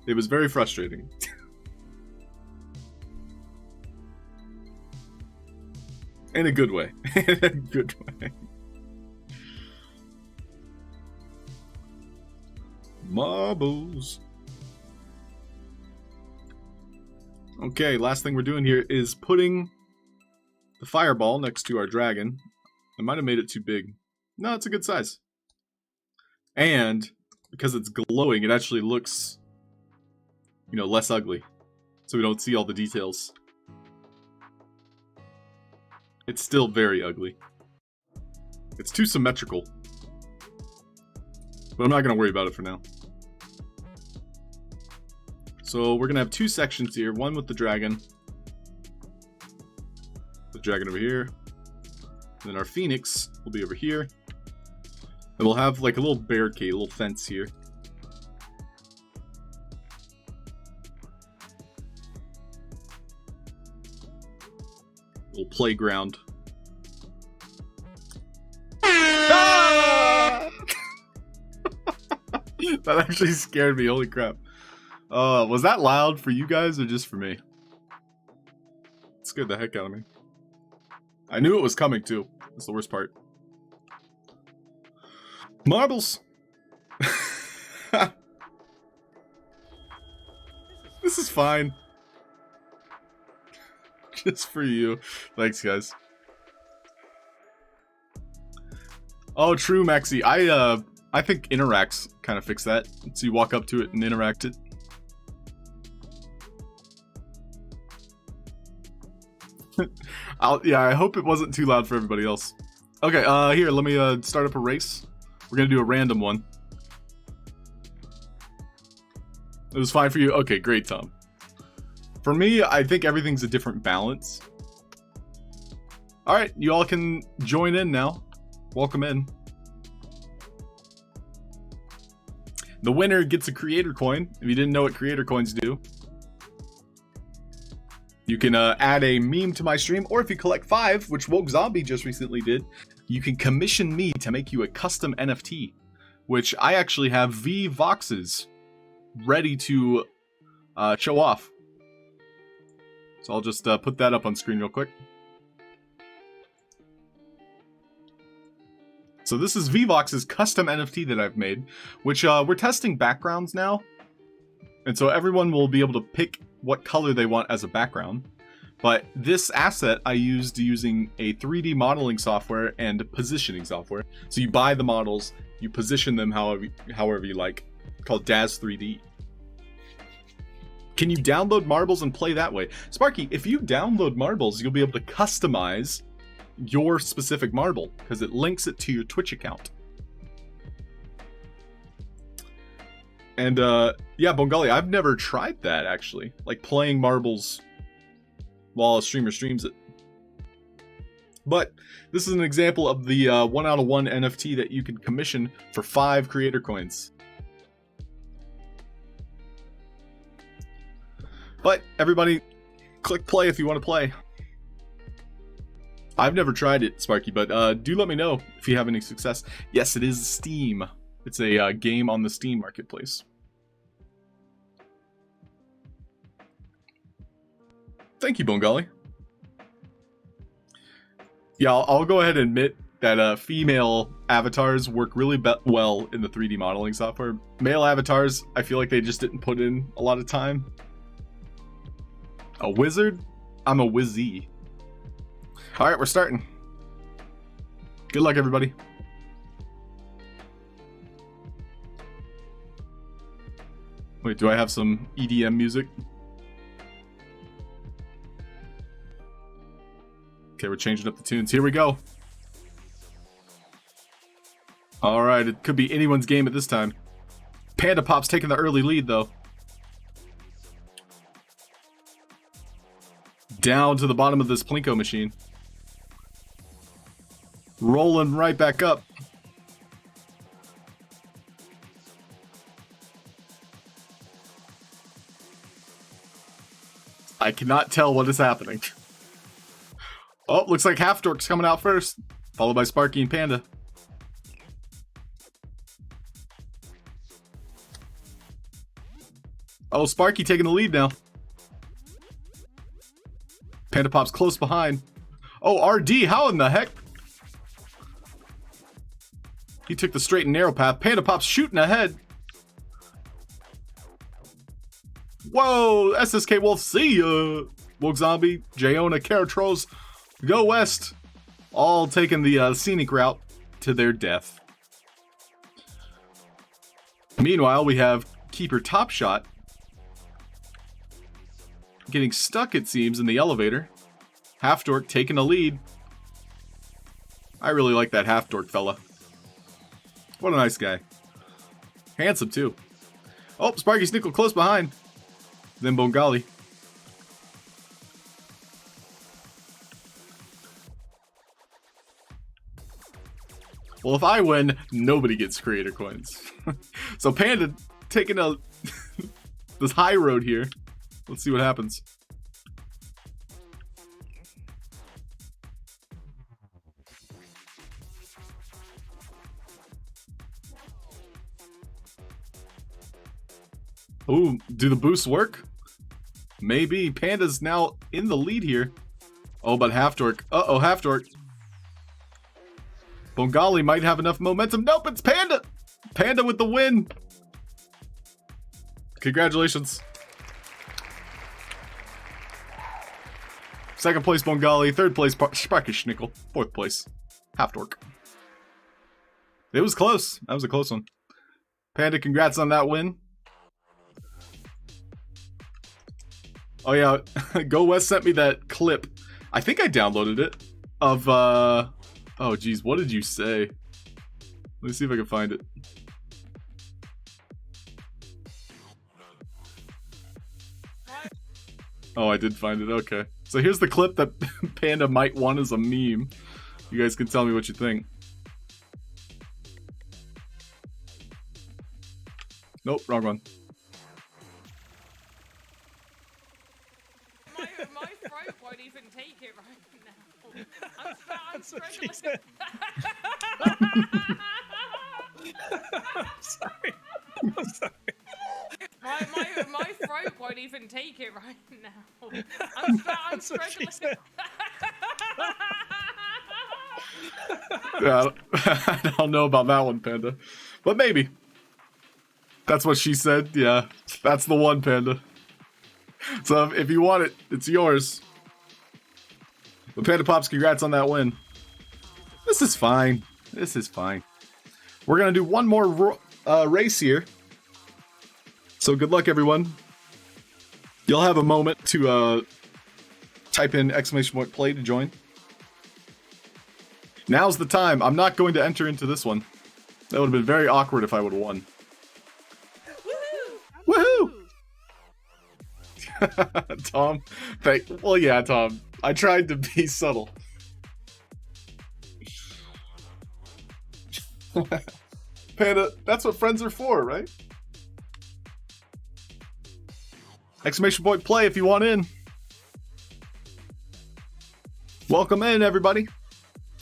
It was very frustrating. In a good way. In a good way. Marbles. Okay, last thing we're doing here is putting the fireball next to our dragon. I might have made it too big. No, it's a good size. And because it's glowing, it actually looks, you know, less ugly. So we don't see all the details. It's still very ugly. It's too symmetrical. But I'm not going to worry about it for now. So we're going to have two sections here. One with the dragon. The dragon over here. And then our phoenix will be over here. And we'll have like a little barricade, a little fence here. Little playground. Ah! That actually scared me, holy crap. Was that loud for you guys or just for me? It scared the heck out of me. I knew it was coming too. That's the worst part. Marbles! This is fine. Just for you. Thanks, guys. Oh, true, Maxi. I think interacts kind of fix that. So you walk up to it and interact it. Yeah, I hope it wasn't too loud for everybody else. Okay, here, let me start up a race. We're gonna do a random one. It was fine for you? Okay, great, Tom. For me, I think everything's a different balance. Alright, you all can join in now. Welcome in. The winner gets a creator coin. If you didn't know what creator coins do, you can add a meme to my stream, or if you collect 5, which Woke Zombie just recently did, you can commission me to make you a custom NFT, which I actually have V-Voxes ready to show off. So I'll just put that up on screen real quick. So this is V-Vox's custom NFT that I've made, which we're testing backgrounds now. And so everyone will be able to pick what color they want as a background. But this asset I used using a 3D modeling software and positioning software. So you buy the models, you position them however you like, called Daz 3D. Can you download Marbles and play that way? Sparky, if you download Marbles, you'll be able to customize your specific marble because it links it to your Twitch account. And yeah, Bongali, I've never tried that actually. Like playing marbles while a streamer streams it. But this is an example of the 1 out of 1 NFT that you can commission for 5 creator coins. But everybody, click play if you want to play. I've never tried it, Sparky, but do let me know if you have any success. Yes, it is Steam. It's a game on the Steam marketplace. Thank you, Bongali. Yeah, I'll go ahead and admit that female avatars work really well in the 3D modeling software. Male avatars, I feel like they just didn't put in a lot of time. A wizard? I'm a wizzy. Alright, we're starting. Good luck, everybody. Wait, do I have some EDM music? Okay, we're changing up the tunes. Here we go. Alright, it could be anyone's game at this time. Panda Pop's taking the early lead, though. Down to the bottom of this Plinko machine. Rolling right back up. I cannot tell what is happening. Oh, looks like Halfd0rk's coming out first, followed by Sparky and Panda. Oh, Sparky taking the lead now. Panda Pop's close behind. Oh, RD, how in the heck? He took the straight and narrow path. Panda Pop's shooting ahead. Whoa, SSK Wolf, see ya. Woke Zombie, Jayona, Caratros, Go West. All taking the scenic route to their death. Meanwhile, we have Keeper Top Shot getting stuck, it seems, in the elevator. Halfd0rk taking a lead. I really like that Halfd0rk fella. What a nice guy. Handsome, too. Oh, Sparky Snickle close behind. Then Bongali. Well, if I win, nobody gets creator coins. So Panda taking a this high road here. Let's see what happens. Ooh, do the boosts work? Maybe. Panda's now in the lead here. Oh, but Halfd0rk. Uh-oh, Halfd0rk. Bongali might have enough momentum. Nope, it's Panda! Panda with the win! Congratulations. Second place, Bongali. Third place, Sparky Schnickel. Fourth place, Halfd0rk. It was close. That was a close one. Panda, congrats on that win. Oh yeah, Go West sent me that clip. I think I downloaded it. Of, oh geez, what did you say? Let me see if I can find it. Oh, I did find it, okay. So here's the clip that Panda might want as a meme. You guys can tell me what you think. Nope, wrong one. My throat won't even take it right now. I'm struggling. I'm sorry. I'm sorry. My throat won't even take it right now. I'm struggling. Yeah, I don't know about that one, Panda. But maybe. That's what she said. Yeah, that's the one, Panda. So if you want it, it's yours. But Panda Pops, congrats on that win. This is fine. This is fine. We're going to do one more race here. So good luck, everyone. You'll have a moment to type in !play to join. Now's the time. I'm not going to enter into this one. That would have been very awkward if I would have won. Tom, well, yeah, Tom. I tried to be subtle. Panda, that's what friends are for, right? Exclamation point play if you want in. Welcome in, everybody.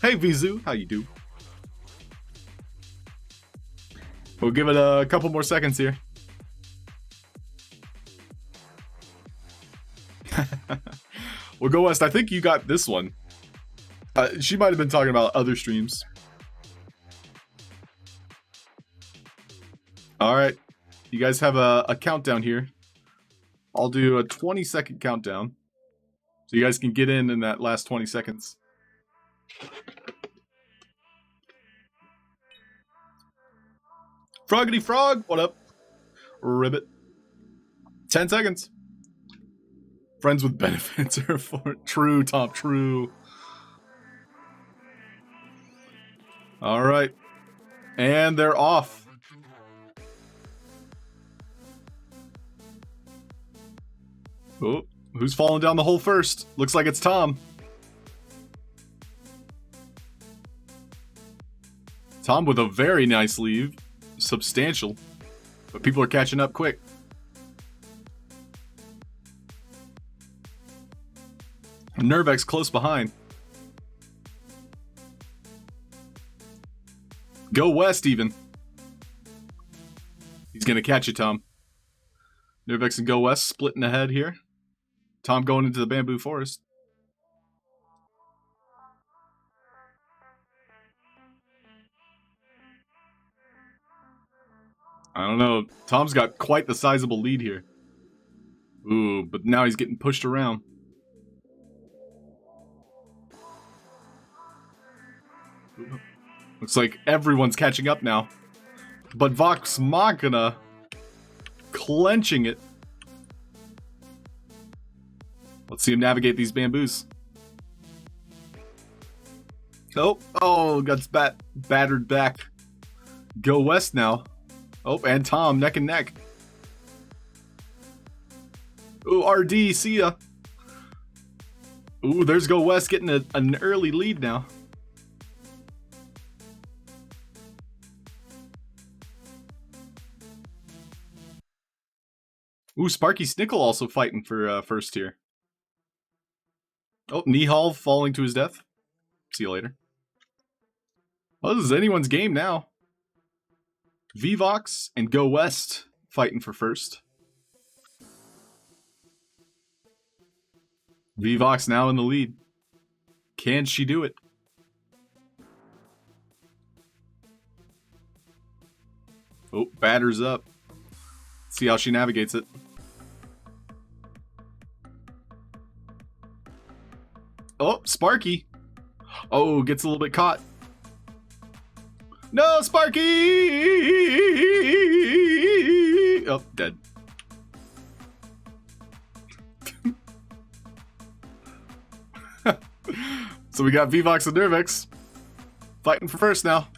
Hey, Vizu, how you do? We'll give it a couple more seconds here. We'll go West. I think you got this one. She might have been talking about other streams. All right. You guys have a countdown here. I'll do a 20-second countdown. So you guys can get in that last 20 seconds. Froggity Frog, what up? Ribbit. 10 seconds. Friends with benefits are for true, Tom, true. All right. And they're off. Oh, who's falling down the hole first? Looks like it's Tom. Tom with a very nice lead. Substantial. But people are catching up quick. Nervex close behind. Go West even. He's gonna catch you, Tom. Nervex and Go West splitting ahead here. Tom going into the bamboo forest. I don't know. Tom's got quite the sizable lead here. Ooh, but now he's getting pushed around. Looks like everyone's catching up now. But Vox Machina clenching it. Let's see him navigate these bamboos. Oh, got battered back. Go West now. Oh, and Tom neck and neck. Ooh, RD, see ya. Ooh, there's Go West getting an early lead now. Ooh, Sparky Snickle also fighting for first here. Oh, Nihal falling to his death. See you later. Oh, this is anyone's game now. Vvox and Go West fighting for first. Vvox now in the lead. Can she do it? Oh, batters up. See how she navigates it. Oh, Sparky. Oh, gets a little bit caught. No, Sparky! Oh, dead. So we got Vvox and Nervex fighting for first now.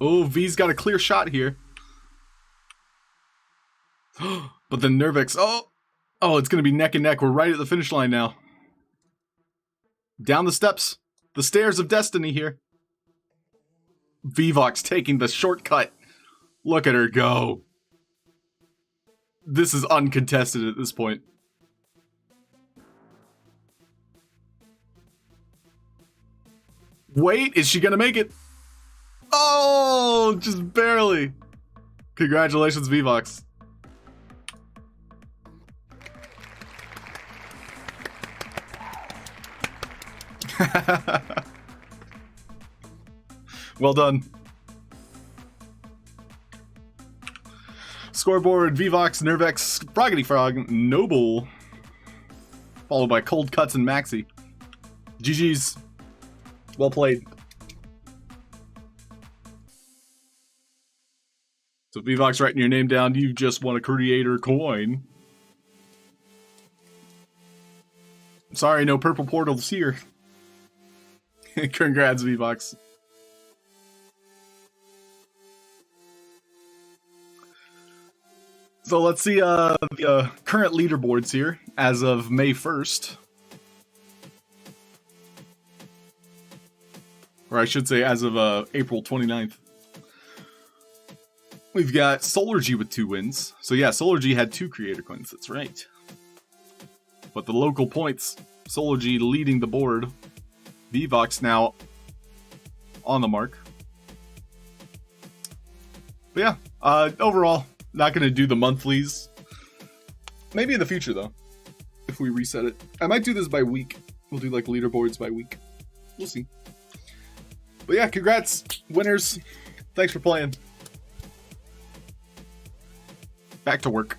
Oh, V's got a clear shot here. But then Nervex, oh, it's going to be neck and neck. We're right at the finish line now. Down the steps. The stairs of destiny here. Vvox taking the shortcut. Look at her go. This is uncontested at this point. Wait, is she going to make it? Oh, just barely. Congratulations, Vvox. Well done. Scoreboard, Vvox, Nervex, Froggity Frog, Noble. Followed by Cold Cuts and Maxi. GG's. Well played. So Vvox writing your name down, you just won a creator coin. Sorry, no purple portals here. Congrats, Vvox. So let's see the current leaderboards here as of May 1st. Or I should say as of April 29th. We've got Solar-G with 2 wins. So yeah, Solar-G had 2 creator coins, that's right. But the local points, Solar-G leading the board. VOX now on the mark. But yeah, overall, not going to do the monthlies. Maybe in the future, though, if we reset it. I might do this by week. We'll do, like, leaderboards by week. We'll see. But yeah, congrats, winners. Thanks for playing. Back to work.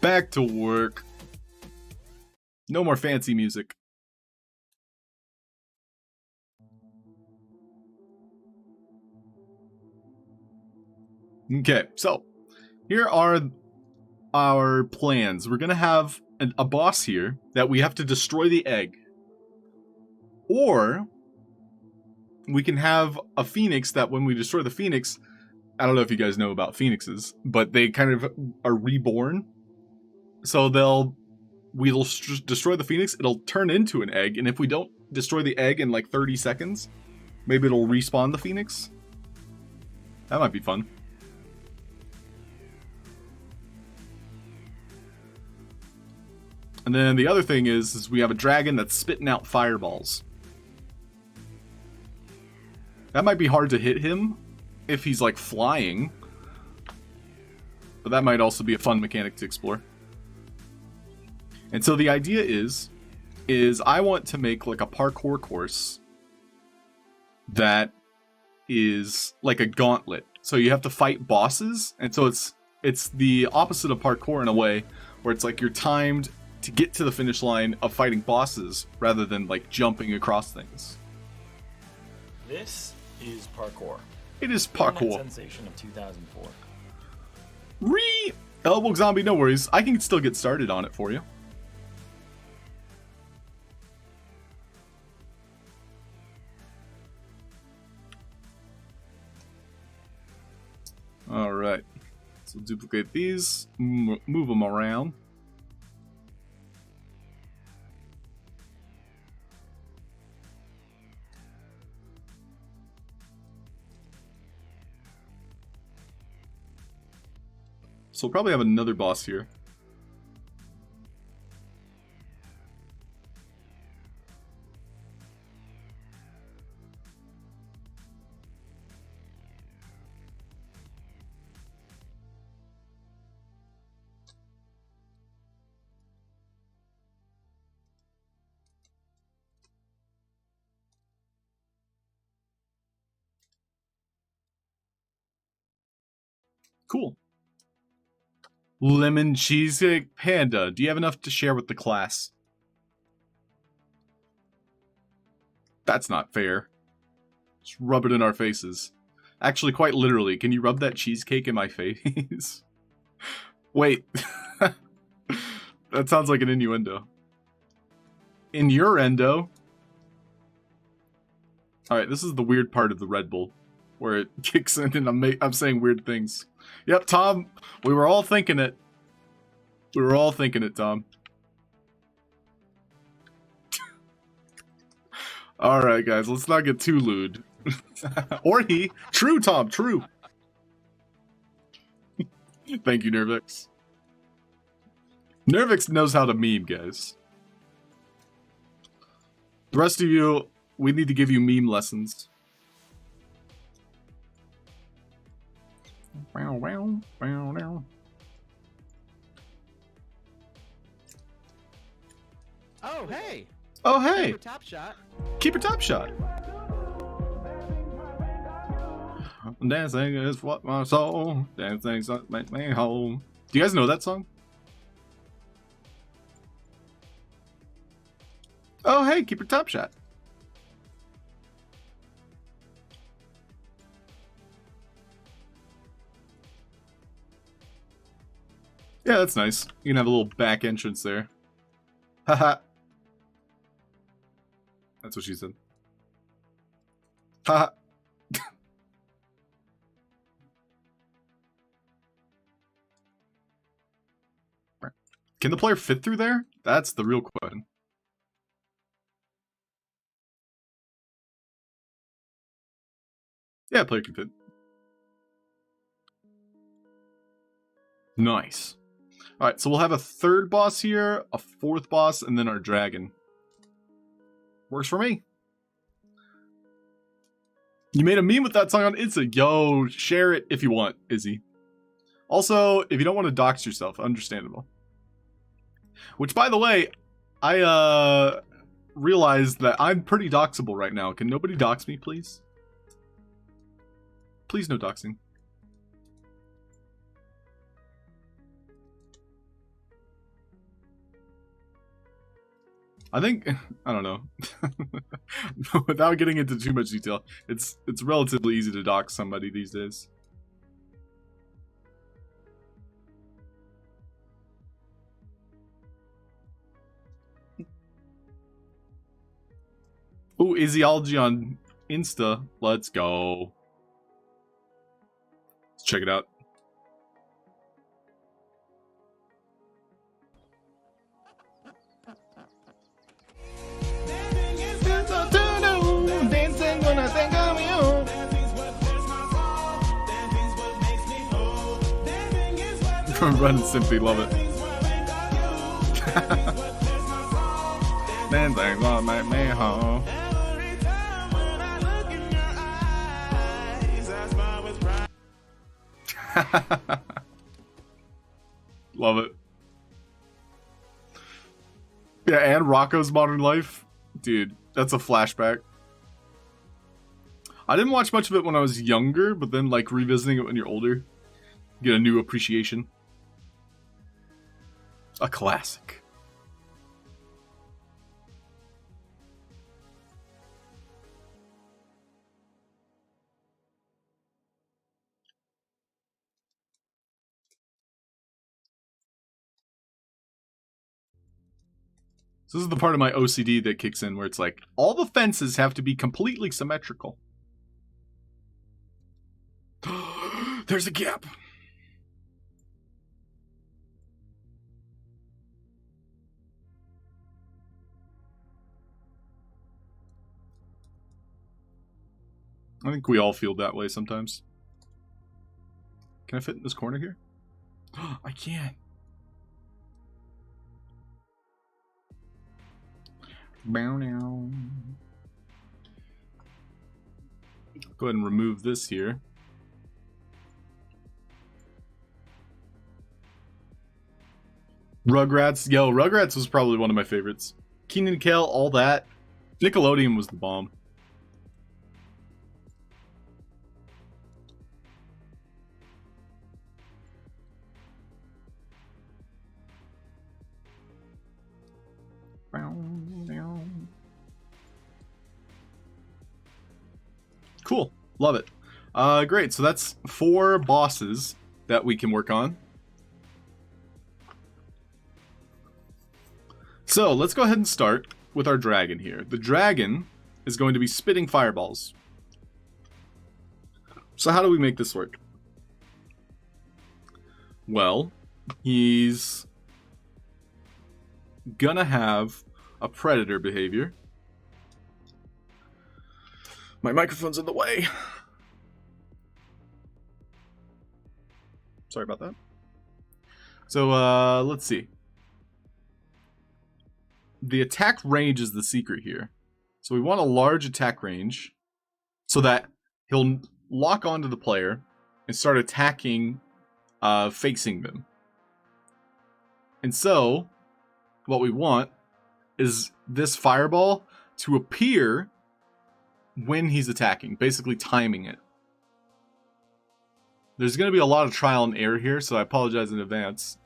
Back to work. No more fancy music. Okay, so here are our plans. We're gonna have a boss here that we have to destroy the egg. Or we can have a phoenix that when we destroy the phoenix, I don't know if you guys know about phoenixes, but they kind of are reborn. So we'll destroy the phoenix, it'll turn into an egg, and if we don't destroy the egg in like 30 seconds, maybe it'll respawn the phoenix. That might be fun. And then the other thing is we have a dragon that's spitting out fireballs. That might be hard to hit him if he's like flying. But that might also be a fun mechanic to explore. And so the idea is I want to make like a parkour course that is like a gauntlet. So you have to fight bosses, and so it's the opposite of parkour in a way, where it's like you're timed to get to the finish line of fighting bosses rather than like jumping across things. This is parkour. It is Internet parkour. sensation of 2004. Elbow Zombie, no worries. I can still get started on it for you. Alright. So duplicate these, move them around. So we'll probably have another boss here. Cool. Lemon Cheesecake Panda, do you have enough to share with the class? That's not fair. Just rub it in our faces. Actually, quite literally, can you rub that cheesecake in my face? Wait. That sounds like an innuendo. In your endo? Alright, this is the weird part of the Red Bull, where it kicks in and I'm saying weird things. Yep, Tom, we were all thinking it. We were all thinking it, Tom. Alright, guys, let's not get too lewd. Or he. True, Tom, true. Thank you, Nervix. Nervix knows how to meme, guys. The rest of you, we need to give you meme lessons. Wow, wow, wow, wow. Oh, hey! Oh, hey! Keep your top shot. Keep your top shot. Dancing is what my soul. Dancing's what makes me whole. Do you guys know that song? Oh, hey, keep your top shot. Yeah, that's nice. You can have a little back entrance there. Haha. That's what she said. Haha. Can the player fit through there? That's the real question. Yeah, player can fit. Nice. Alright, so we'll have a third boss here, a fourth boss, and then our dragon. Works for me. You made a meme with that song on Insta. Yo, share it if you want, Izzy. Also, if you don't want to dox yourself, understandable. Which, by the way, I realized that I'm pretty doxable right now. Can nobody dox me, please? Please no doxing. I think, I don't know. Without getting into too much detail, it's relatively easy to dox somebody these days. Ooh, Izzyology on Insta. Let's go. Let's check it out. Run and simply love it. Then things won't make me home. Love it. Yeah, and Rocco's Modern Life. Dude, that's a flashback. I didn't watch much of it when I was younger, but then like revisiting it when you're older, you get a new appreciation. A classic. So this is the part of my OCD that kicks in where it's like, all the fences have to be completely symmetrical. There's a gap. I think we all feel that way sometimes. Can I fit in this corner here? I can. Bow now. Go ahead and remove this here. Rugrats. Yo, Rugrats was probably one of my favorites. Keenan and Kel, all that. Nickelodeon was the bomb. Cool. Love it. Great. So that's 4 bosses that we can work on. So let's go ahead and start with our dragon here. The dragon is going to be spitting fireballs. So how do we make this work? Well, he's gonna have a predator behavior. My microphone's in the way. Sorry about that. So let's see. The attack range is the secret here. So we want a large attack range so that he'll lock onto the player and start attacking facing them. And so what we want is this fireball to appear when he's attacking, basically timing it. There's going to be a lot of trial and error here, so I apologize in advance.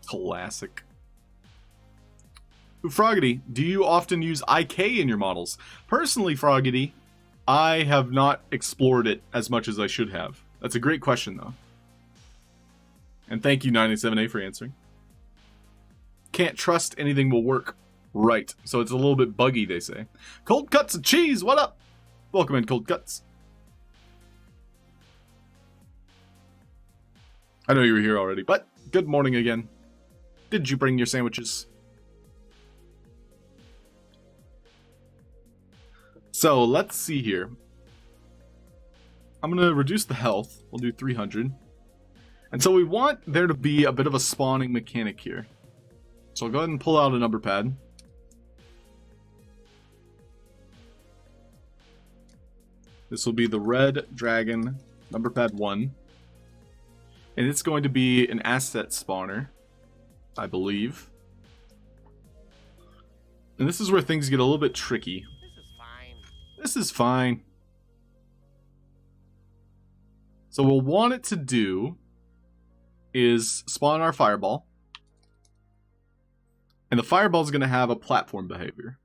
Classic. Froggity, do you often use IK in your models? Personally, Froggity, I have not explored it as much as I should have. That's a great question, though. And thank you, 97A, for answering. Can't trust anything will work right. So it's a little bit buggy, they say. Cold Cuts of Cheese, what up? Welcome in, Cold Cuts. I know you were here already, but good morning again. Did you bring your sandwiches? So let's see here. I'm going to reduce the health. We'll do 300. And so we want there to be a bit of a spawning mechanic here. So I'll go ahead and pull out a number pad. This will be the Red Dragon number pad 1. And it's going to be an asset spawner, I believe. And this is where things get a little bit tricky. This is fine. So we'll want it to do is spawn our fireball. And the fireball is going to have a platform behavior.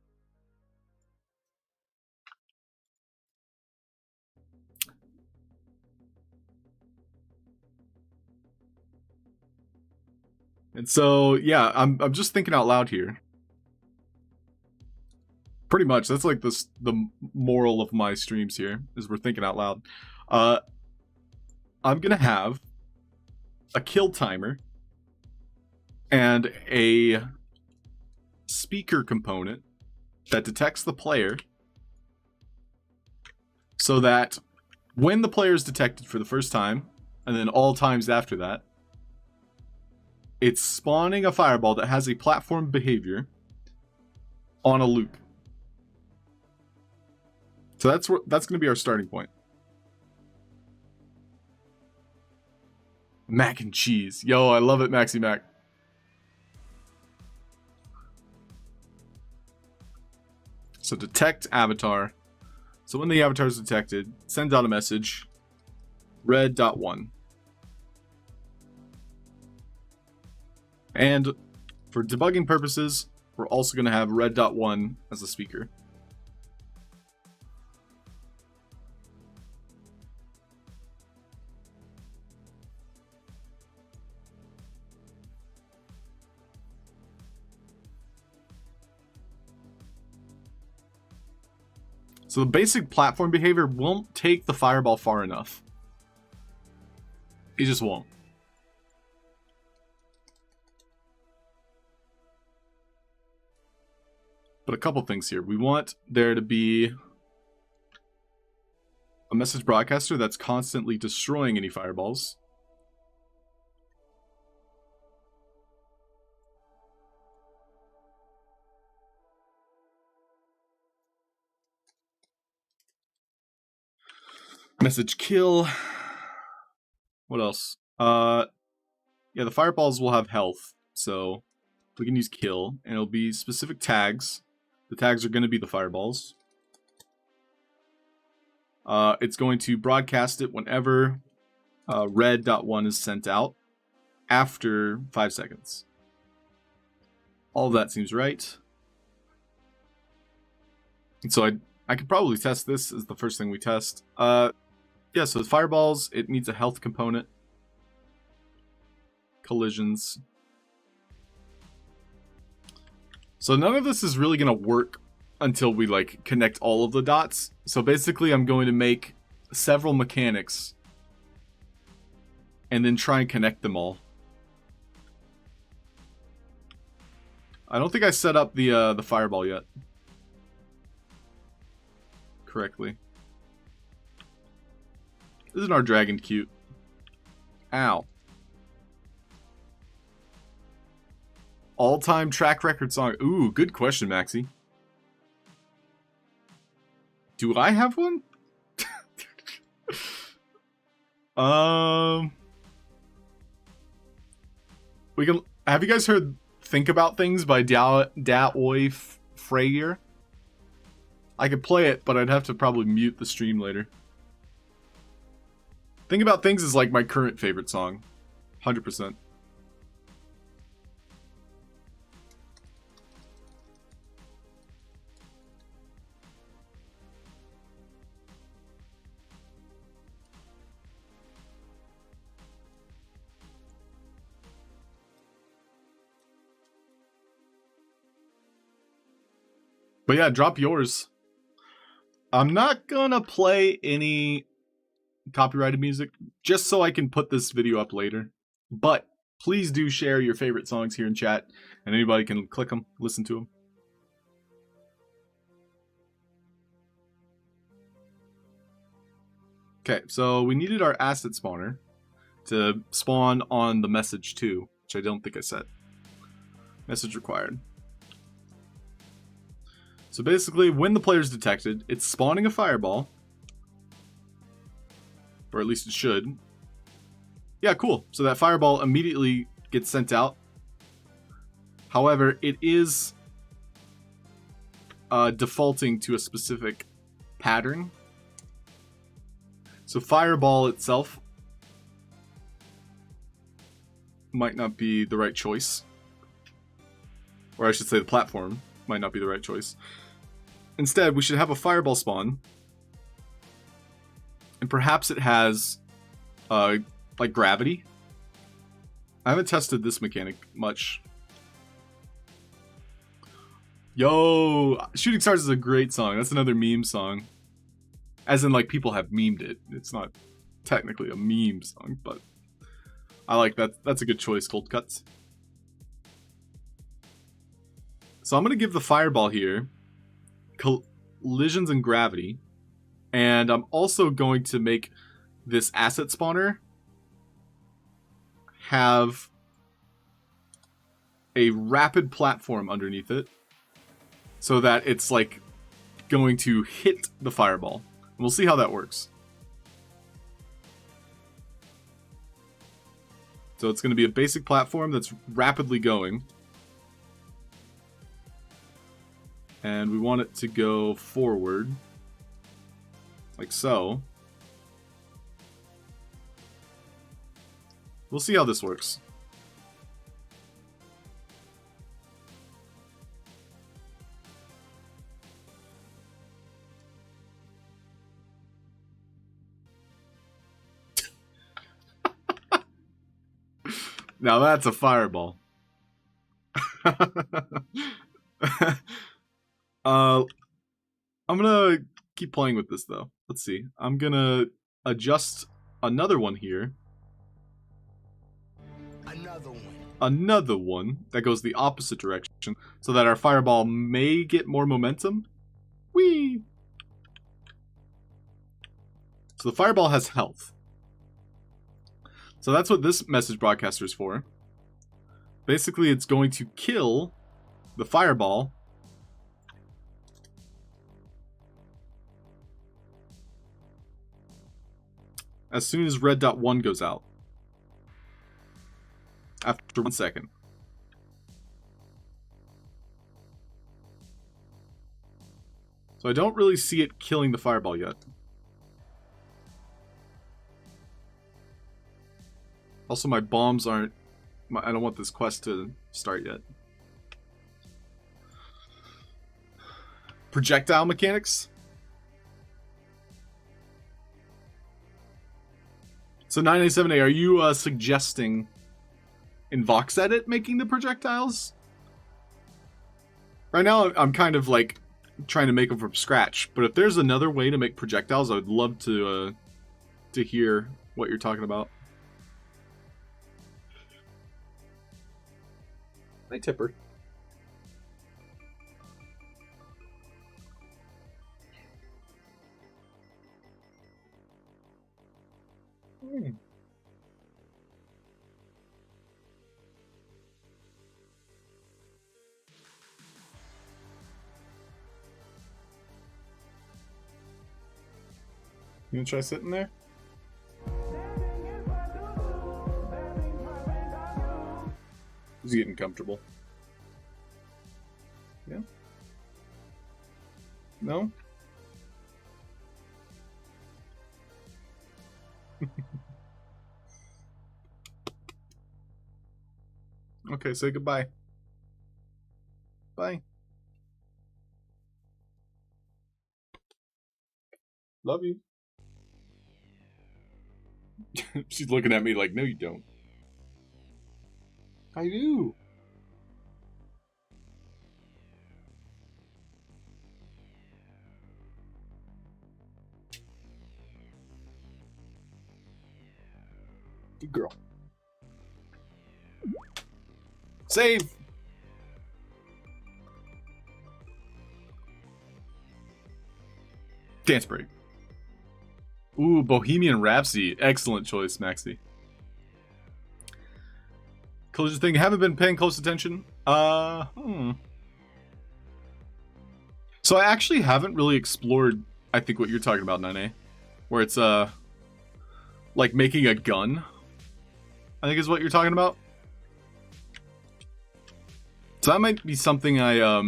And so, yeah, I'm just thinking out loud here. Pretty much, that's like the moral of my streams here, is we're thinking out loud. I'm gonna have a kill timer and a speaker component that detects the player, so that when the player is detected for the first time, and then all times after that, it's spawning a fireball that has a platform behavior on a loop. So that's going to be our starting point. Mac and cheese. Yo, I love it, Maxi Mac. So detect avatar. So when the avatar is detected, send out a message. Red.1. And for debugging purposes, we're also going to have Red.1 as a speaker. So the basic platform behavior won't take the fireball far enough. It just won't. But a couple things here. We want there to be a message broadcaster that's constantly destroying any fireballs. Message kill. What else? Yeah, the fireballs will have health, so we can use kill, and it'll be specific tags. The tags are going to be the fireballs. It's going to broadcast it whenever red.1 is sent out after 5 seconds. All of that seems right. And so I could probably test this as the first thing we test. Yeah, so with fireballs, it needs a health component. Collisions. So none of this is really going to work until we like connect all of the dots. So basically I'm going to make several mechanics and then try and connect them all. I don't think I set up the fireball yet correctly. Isn't our dragon cute? Ow. All-time track record song. Ooh, good question, Maxi. Do I have one? We can. Have you guys heard "Think About Things" by Da-Oi Freyer? I could play it, but I'd have to probably mute the stream later. Think About Things is like my current favorite song. 100%. But yeah, drop yours. I'm not gonna play any copyrighted music just so I can put this video up later. But please do share your favorite songs here in chat, and anybody can click them, listen to them. Okay, so we needed our asset spawner to spawn on the message too, which I don't think I set. Message required. So basically, when the player is detected, it's spawning a fireball. Or at least it should. Yeah, cool. So that fireball immediately gets sent out. However, it is defaulting to a specific pattern. So fireball itself might not be the right choice. Or I should say the platform might not be the right choice. Instead, we should have a fireball spawn. And perhaps it has, like gravity. I haven't tested this mechanic much. Yo, Shooting Stars is a great song. That's another meme song. As in, like, people have memed it. It's not technically a meme song, but I like that. That's a good choice, Cold Cuts. So I'm going to give the fireball here collisions and gravity. And I'm also going to make this asset spawner have a rapid platform underneath it so that it's like going to hit the fireball. And we'll see how that works. So it's going to be a basic platform that's rapidly going. And we want it to go forward. Like so. We'll see how this works. Now that's a fireball. I'm gonna keep playing with this though. Let's see. I'm gonna adjust another one here. Another one that goes the opposite direction so that our fireball may get more momentum. Whee! So the fireball has health. So that's what this message broadcaster is for. Basically, it's going to kill the fireball as soon as red dot 1 goes out. After 1 second. So I don't really see it killing the fireball yet. Also, my bombs aren't... I don't want this quest to start yet. Projectile mechanics? So 987A, are you suggesting in Vox Edit making the projectiles? Right now, I'm kind of like trying to make them from scratch. But if there's another way to make projectiles, I would love to hear what you're talking about. Hi, Tipper. You wanna try sitting there? He's getting comfortable. Yeah? No? Okay, say goodbye. Bye. Love you. She's looking at me like, no you don't. I do. Good girl. Save! Dance break. Ooh, Bohemian Rhapsody. Excellent choice, Maxi. Collision thing. Haven't been paying close attention. So I actually haven't really explored, I think, what you're talking about, Nane. Where it's, like making a gun. I think is what you're talking about. So that might be something I,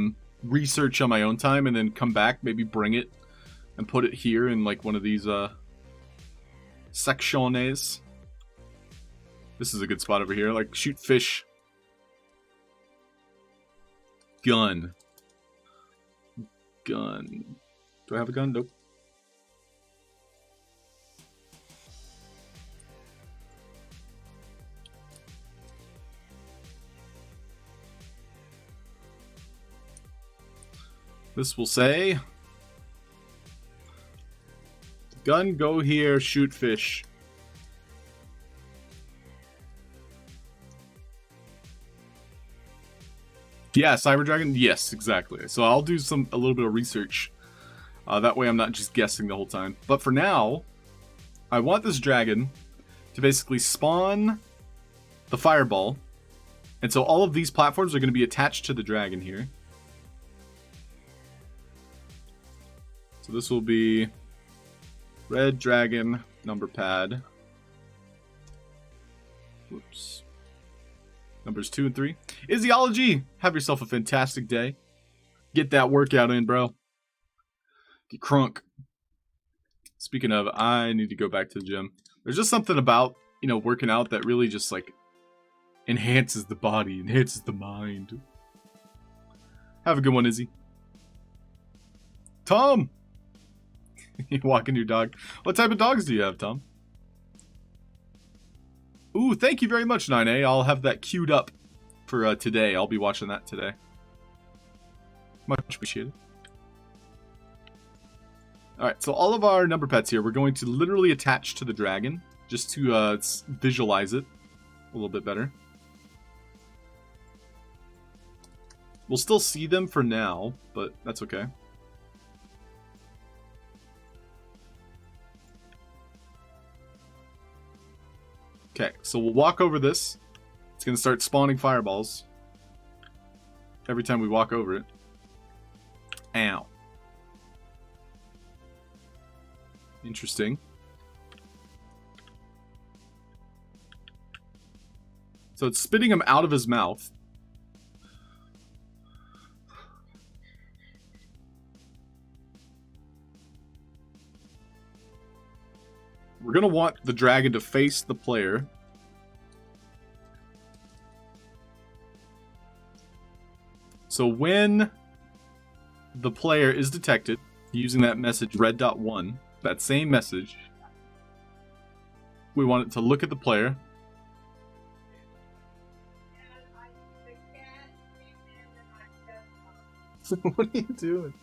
research on my own time and then come back, maybe bring it and put it here in, like, one of these, sectiones. This is a good spot over here. Like, shoot fish. Gun. Gun. Do I have a gun? Nope. This will say... Gun, go here, shoot fish. Yeah, Cyber Dragon? Yes, exactly. So I'll do a little bit of research. That way I'm not just guessing the whole time. But for now, I want this dragon to basically spawn the fireball. And so all of these platforms are going to be attached to the dragon here. So this will be red dragon number pad. Whoops. Numbers 2 and 3. Iziology! Have yourself a fantastic day. Get that workout in, bro. Get crunk. Speaking of, I need to go back to the gym. There's just something about, you know, working out that really just, like, enhances the body, enhances the mind. Have a good one, Izzy. Tom! You walking your dog. What type of dogs do you have, Tom? Ooh, thank you very much, 9A. I'll have that queued up for today. I'll be watching that today. Much appreciated. Alright, so all of our number pets here, we're going to literally attach to the dragon, just to visualize it a little bit better. We'll still see them for now, but that's okay. Okay, so we'll walk over this. It's going to start spawning fireballs every time we walk over it. Ow. Interesting. So it's spitting him out of his mouth. We're going to want the dragon to face the player. So when the player is detected using that message red.1, that same message, we want it to look at the player. What are you doing?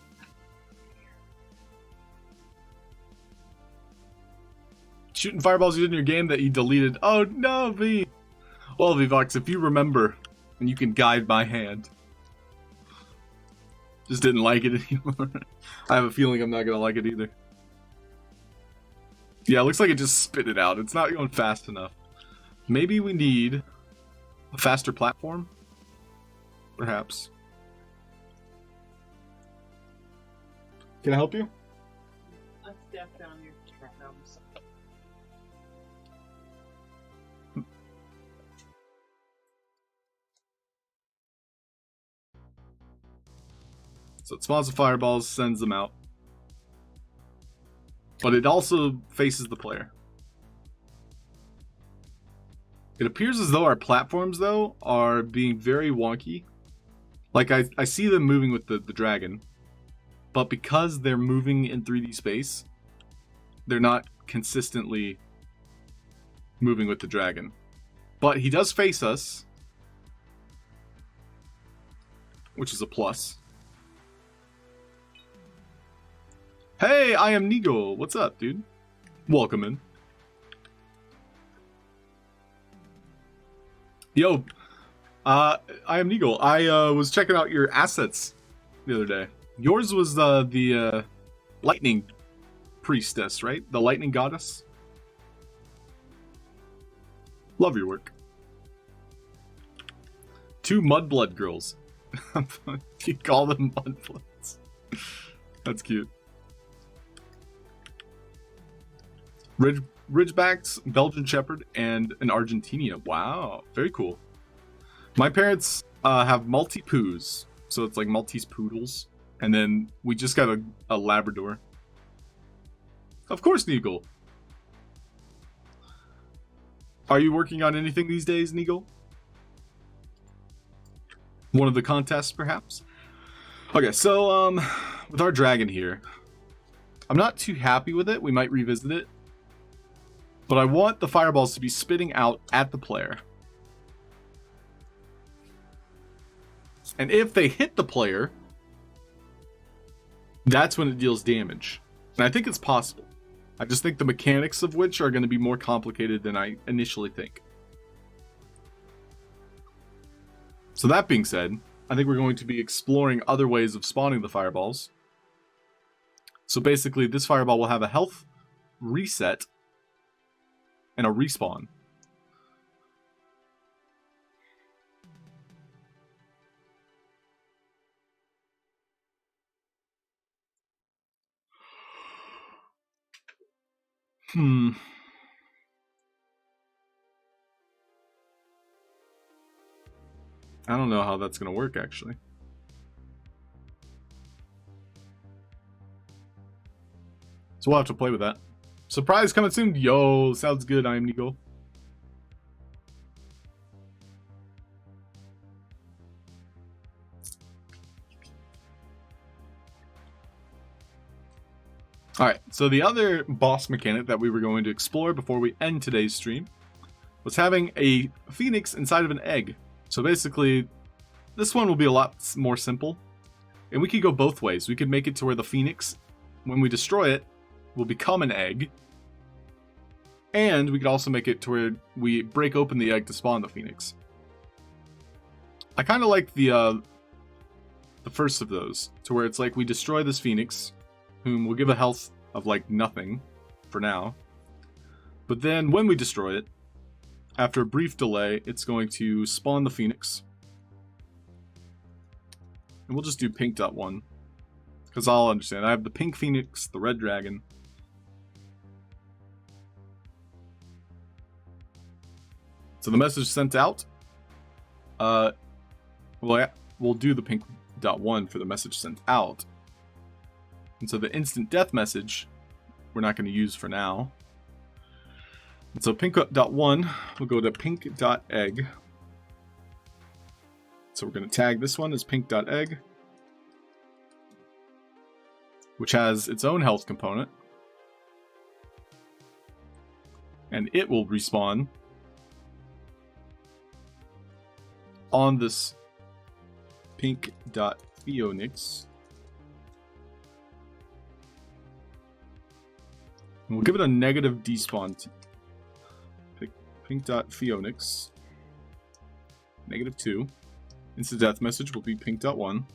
Shooting fireballs you did in your game that you deleted. Oh no, V. Well, VOD, if you remember, and you can guide my hand. Just didn't like it anymore. I have a feeling I'm not gonna like it either. Yeah, it looks like it just spit it out. It's not going fast enough. Maybe we need a faster platform? Perhaps. Can I help you? Let's step down your numbers. So it spawns the fireballs, sends them out. But it also faces the player. It appears as though our platforms, though, are being very wonky. Like, I see them moving with the dragon. But because they're moving in 3D space, they're not consistently moving with the dragon. But he does face us, which is a plus. Hey, I am Nigo. What's up, dude? Welcome in. Yo, I am Neagle. I was checking out your assets the other day. Yours was the lightning priestess, right? The lightning goddess. Love your work. 2 mudblood girls. You call them mudbloods. That's cute. Ridgebacks, Belgian Shepherd, and an Argentina. Wow, very cool. My parents have Maltese, so it's like Maltese poodles, and then we just got a Labrador. Of course, Neagle. Are you working on anything these days, Neagle? One of the contests, perhaps? Okay, so, with our dragon here, I'm not too happy with it. We might revisit it. But I want the fireballs to be spitting out at the player. And if they hit the player, that's when it deals damage. And I think it's possible. I just think the mechanics of which are going to be more complicated than I initially think. So that being said, I think we're going to be exploring other ways of spawning the fireballs. So basically, this fireball will have a health reset and a respawn. I don't know how that's going to work, actually. So we'll have to play with that. Surprise coming soon. Yo, sounds good. I am Nico. Alright, so the other boss mechanic that we were going to explore before we end today's stream was having a phoenix inside of an egg. So basically, this one will be a lot more simple. And we could go both ways. We could make it to where the phoenix, when we destroy it, will become an egg. And we could also make it to where we break open the egg to spawn the phoenix. I kind of like the first of those, to where it's like we destroy this phoenix, whom will give a health of like nothing for now. But then when we destroy it, after a brief delay, it's going to spawn the phoenix. And we'll just do pink.1, because I'll understand. I have the pink phoenix, the red dragon. So the message sent out. We'll do the pink.1 for the message sent out. And so the instant death message, we're not going to use for now. And so pink.1 will go to pink.egg. So we're going to tag this one as pink.egg, which has its own health component. And it will respawn on this pink.phoenix. And we'll give it a negative despawn. Pink.phoenix. -2. Instant death message will be pink.1.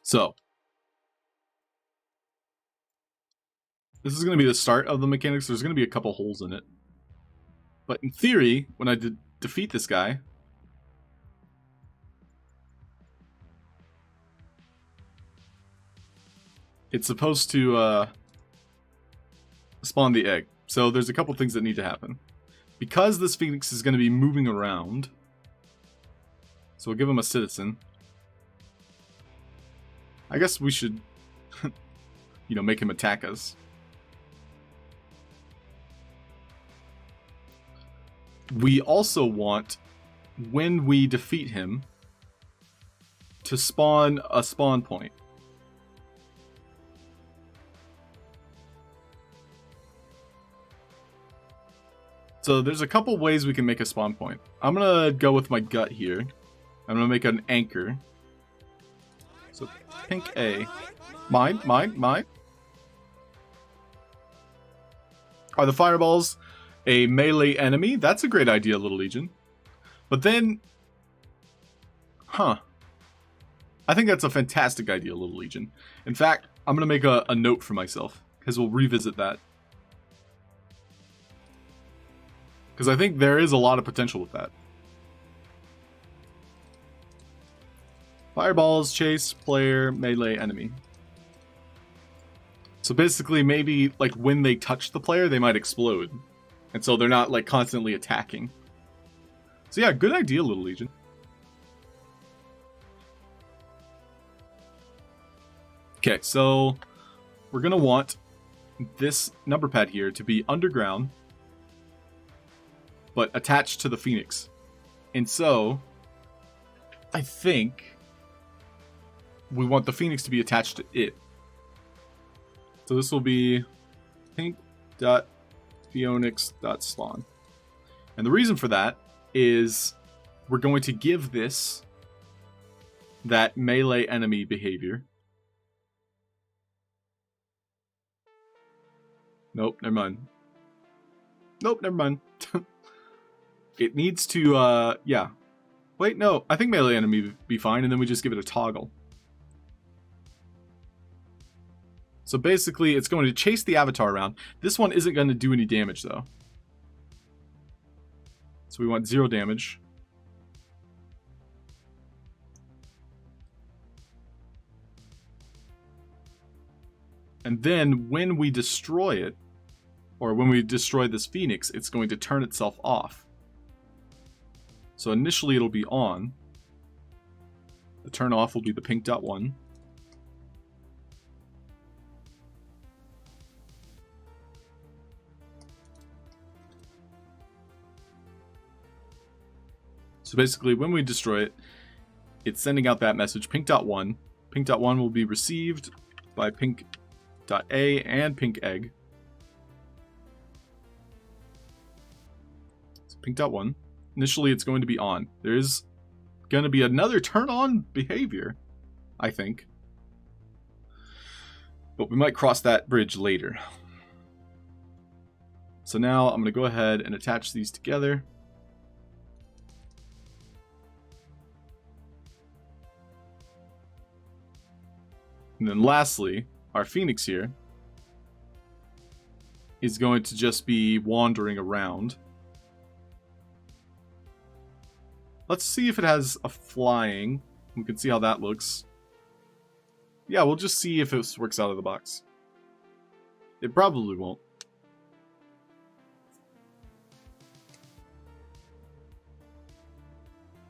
So, this is going to be the start of the mechanics. There's going to be a couple holes in it. But in theory, when I defeat this guy, it's supposed to spawn the egg. So there's a couple things that need to happen. Because this phoenix is going to be moving around, so we'll give him a citizen. I guess we should, make him attack us. We also want, when we defeat him, to spawn a spawn point. So there's a couple ways we can make a spawn point. I'm gonna go with my gut here. I'm gonna make an anchor. So pink A. Mine. Are the fireballs a melee enemy. That's a great idea, Little Legion. But then... Huh. I think that's a fantastic idea, Little Legion. In fact, I'm going to make a note for myself, because we'll revisit that. Because I think there is a lot of potential with that. Fireballs, chase, player, melee, enemy. So basically, maybe like when they touch the player, they might explode. And so they're not like constantly attacking. So yeah, good idea, Little Legion. Okay, so we're going to want this number pad here to be underground, but attached to the Phoenix. And so I think we want the Phoenix to be attached to it. So this will be pink.phoenix.spawn. And the reason for that is we're going to give this that melee enemy behavior. Nope, never mind. Nope, never mind. It needs to, yeah. Wait, no, I think melee enemy would be fine, and then we just give it a toggle. So basically, it's going to chase the avatar around. This one isn't going to do any damage, though. So we want 0 damage. And then when we destroy it, or when we destroy this Phoenix, it's going to turn itself off. So initially it'll be on. The turn off will be the pink dot 1. So basically, when we destroy it, it's sending out that message, pink dot 1. Pink dot 1 will be received by pink dot A and pink egg. So pink dot 1. Initially, it's going to be on. There's going to be another turn on behavior, I think. But we might cross that bridge later. So now I'm going to go ahead and attach these together. And then lastly, our Phoenix here is going to just be wandering around. Let's see if it has a flying. We can see how that looks. Yeah, we'll just see if it works out of the box. It probably won't.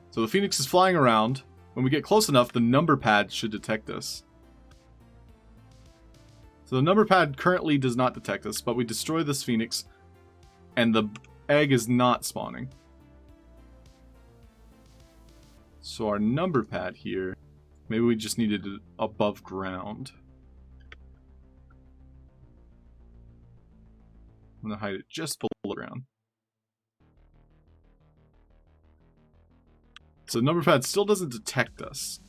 So the Phoenix is flying around. When we get close enough, the number pad should detect us. So the number pad currently does not detect us, but we destroy this Phoenix, and the egg is not spawning. So our number pad here, maybe we just needed it above ground. I'm going to hide it just below ground. So the number pad still doesn't detect us.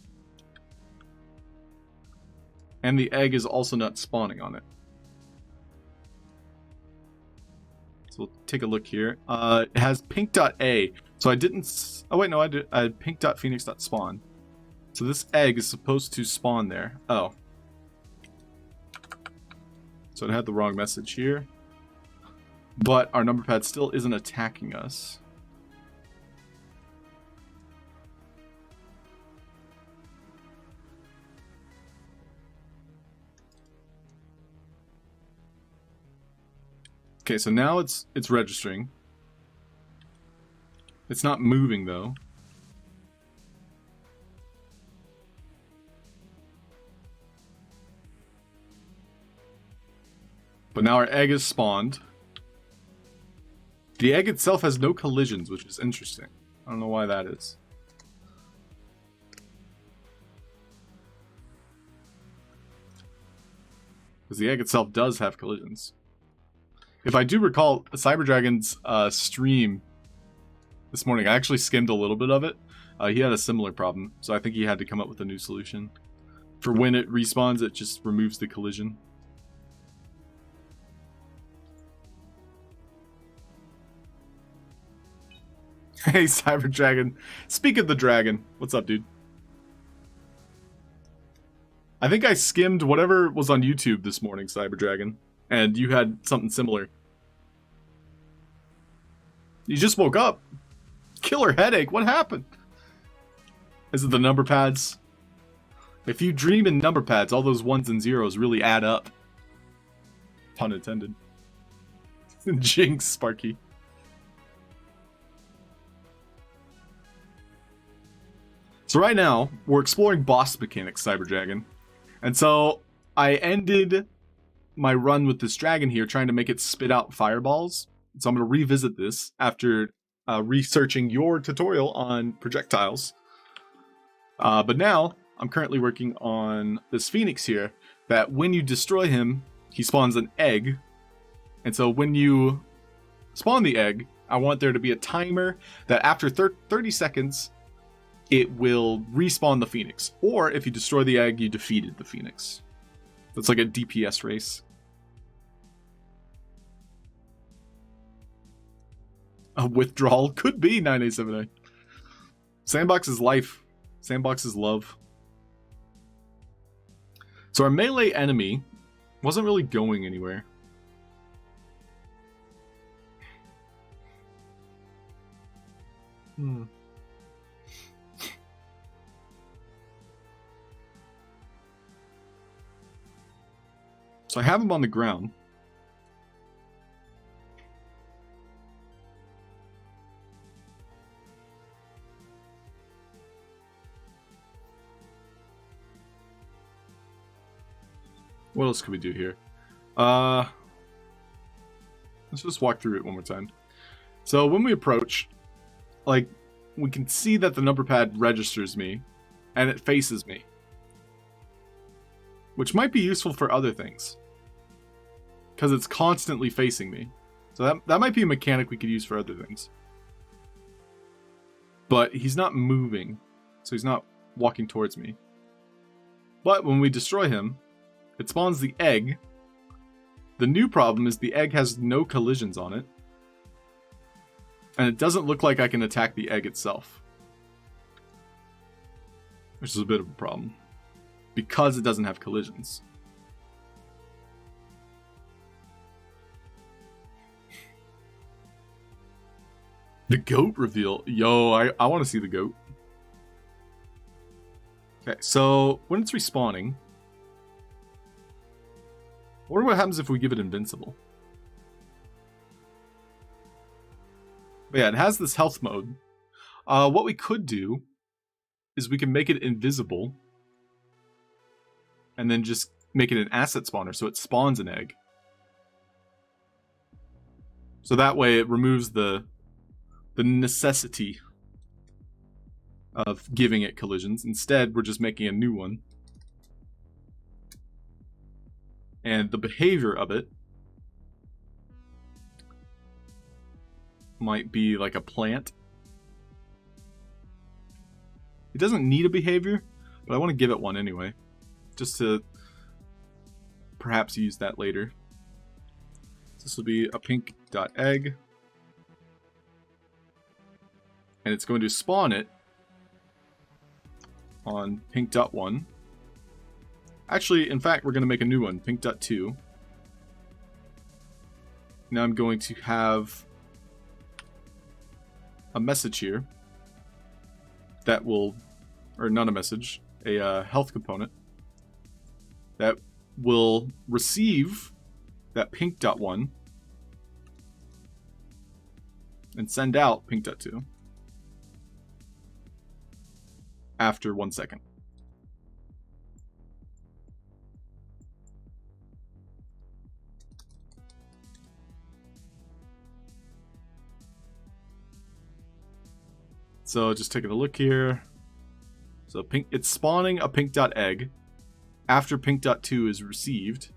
And the egg is also not spawning on it. So we'll take a look here. It has pink.a. So I didn't... Oh, wait, no, I had pink.phoenix.spawn. So this egg is supposed to spawn there. Oh. So it had the wrong message here. But our number pad still isn't attacking us. Okay, so now it's registering. It's not moving though. But now our egg is spawned. The egg itself has no collisions, which is interesting. I don't know why that is. Because the egg itself does have collisions. If I do recall, Cyber Dragon's stream this morning, I actually skimmed a little bit of it. He had a similar problem, so I think he had to come up with a new solution. For when it respawns, it just removes the collision. Hey, Cyber Dragon. Speak of the dragon. What's up, dude? I think I skimmed whatever was on YouTube this morning, Cyber Dragon, and you had something similar. You just woke up. Killer headache. What happened? Is it the number pads? If you dream in number pads, all those ones and zeros really add up. Pun intended. Jinx, Sparky. So right now, we're exploring boss mechanics, Cyber Dragon. And so, I ended my run with this dragon here, trying to make it spit out fireballs. So I'm going to revisit this after researching your tutorial on projectiles. But now, I'm currently working on this phoenix here, that when you destroy him, he spawns an egg. And so when you spawn the egg, I want there to be a timer that after 30 seconds, it will respawn the phoenix. Or if you destroy the egg, you defeated the phoenix. It's like a DPS race. A withdrawal could be 9879. Sandbox is life. Sandbox is love. So our melee enemy wasn't really going anywhere. So I have him on the ground. What else could we do here? Let's just walk through it one more time. So when we approach, like, we can see that the number pad registers me, and it faces me. Which might be useful for other things. Because it's constantly facing me. So that might be a mechanic we could use for other things. But he's not moving, so he's not walking towards me. But when we destroy him, it spawns the egg. The new problem is the egg has no collisions on it. And it doesn't look like I can attack the egg itself. Which is a bit of a problem. Because it doesn't have collisions. The goat reveal. Yo, I want to see the goat. Okay, so when it's respawning, I wonder what happens if we give it invincible. But yeah, it has this health mode. What we could do is we can make it invisible and then just make it an asset spawner so it spawns an egg. So that way it removes the necessity of giving it collisions. Instead, we're just making a new one. And the behavior of it might be like a plant. It doesn't need a behavior, but I want to give it one anyway. Just to perhaps use that later. This will be a pink.egg. And it's going to spawn it on pink.1. Actually, in fact, we're going to make a new one, pink.2. Now I'm going to have a message here that will, or not a message, a health component that will receive that pink.1 and send out pink.2 after 1 second. So just taking a look here. So pink, it's spawning a pink.egg after pink.2 is received.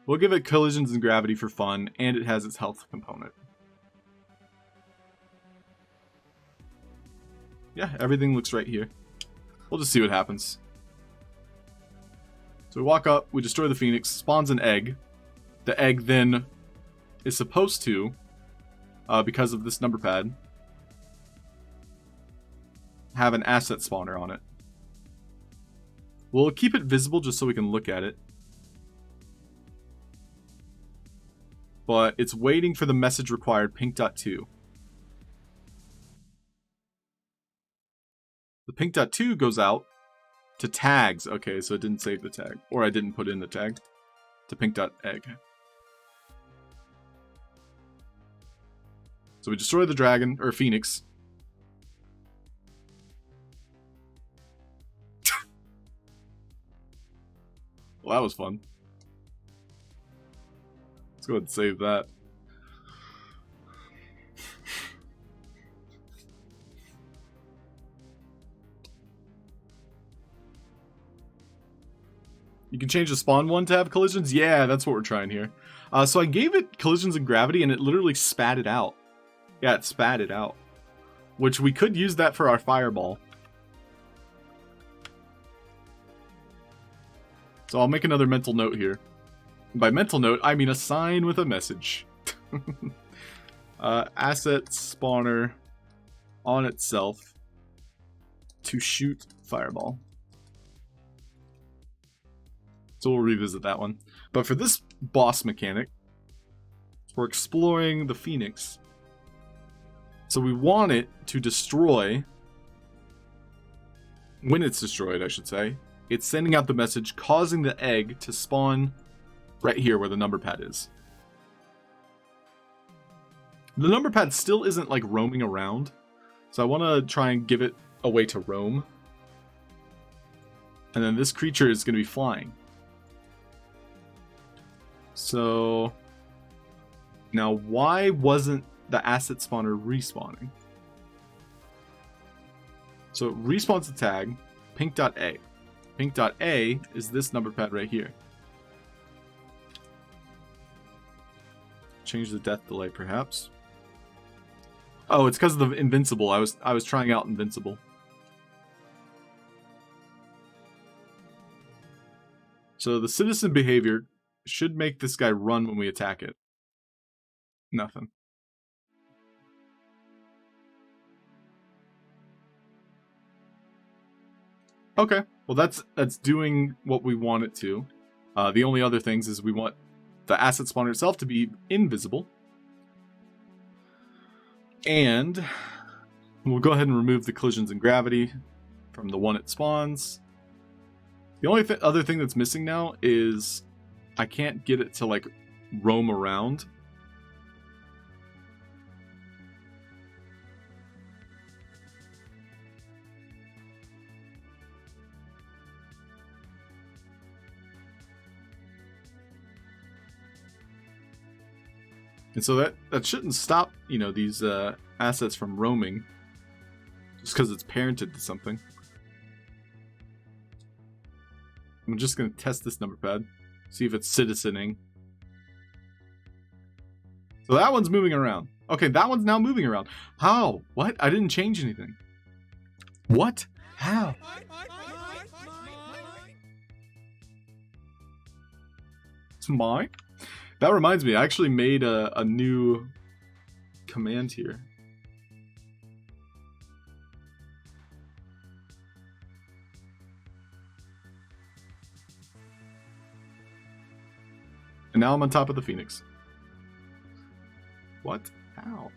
We'll give it collisions and gravity for fun, and it has its health component. Yeah, everything looks right here. We'll just see what happens. So we walk up, we destroy the phoenix, spawns an egg. The egg then is supposed to because of this number pad, have an asset spawner on it. We'll keep it visible just so we can look at it. But it's waiting for the message required, pink.2. The pink.2 goes out to tags. Okay, so it didn't save the tag. Or I didn't put in the tag. To pink.egg. So we destroy the dragon, or phoenix. Well, that was fun. Let's go ahead and save that. You can change the spawn one to have collisions? Yeah, that's what we're trying here. So I gave it collisions and gravity, and it literally spat it out. Yeah, it spat it out. Which we could use that for our fireball. So I'll make another mental note here. And by mental note, I mean a sign with a message. Asset spawner on itself to shoot fireball. So we'll revisit that one. But for this boss mechanic, we're exploring the Phoenix. So we want it to destroy... When it's destroyed, I should say. It's sending out the message, causing the egg to spawn right here where the number pad is. The number pad still isn't like roaming around. So I want to try and give it a way to roam. And then this creature is going to be flying. So now why wasn't the asset spawner respawning? So it respawns the tag, pink.a. Pink.a is this number pad right here. Change the death delay perhaps. Oh, it's because of the invincible. I was trying out invincible. So the citizen behavior should make this guy run when we attack it. Nothing. Okay, well that's doing what we want it to. The only other things is we want the asset spawner itself to be invisible. And we'll go ahead and remove the collisions and gravity from the one it spawns. The only other thing that's missing now is I can't get it to like roam around. And so that shouldn't stop, you know, these assets from roaming just because it's parented to something. I'm just going to test this number pad, see if it's citizening. So that one's moving around. Okay, that one's now moving around. How? What? I didn't change anything. What? How? It's mine? That reminds me, I actually made a new command here. And now I'm on top of the Phoenix. What? How?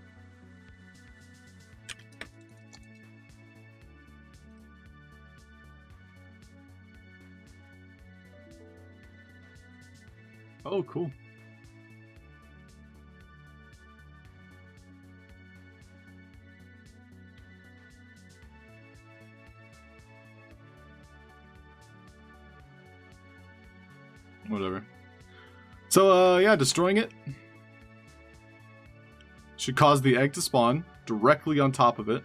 Oh, cool. Whatever. So, yeah, destroying it should cause the egg to spawn directly on top of it,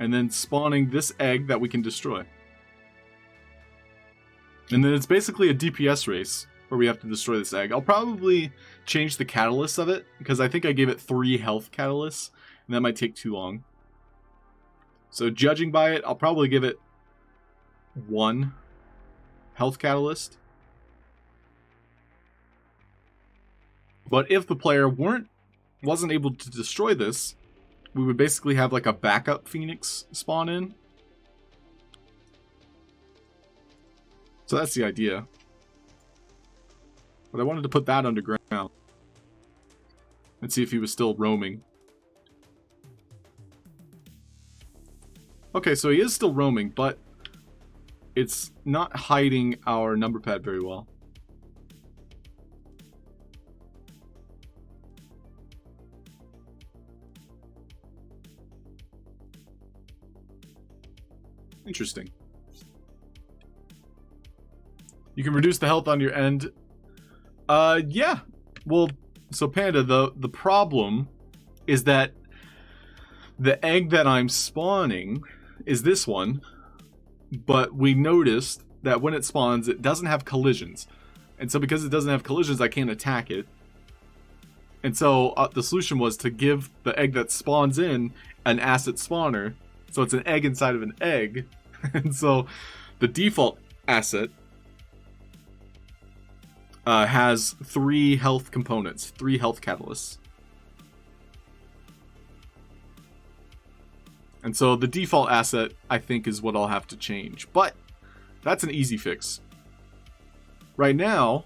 and then spawning this egg that we can destroy. And then it's basically a DPS race where we have to destroy this egg. I'll probably change the catalyst of it, because I think I gave it 3 health catalysts, and that might take too long. So judging by it, I'll probably give it 1 health catalyst. But if the player weren't wasn't able to destroy this, we would basically have like a backup Phoenix spawn in. So that's the idea. But I wanted to put that underground and see if he was still roaming. Okay, so he is still roaming, but it's not hiding our number pad very well. Interesting. You can reduce the health on your end. Yeah. Well, so Panda, the problem is that the egg that I'm spawning is this one, but we noticed that when it spawns, it doesn't have collisions. And so because it doesn't have collisions, I can't attack it. And so the solution was to give the egg that spawns in an asset spawner. So it's an egg inside of an egg. And so the default asset has 3 health components, 3 health catalysts. And so the default asset, I think, is what I'll have to change. But that's an easy fix. Right now,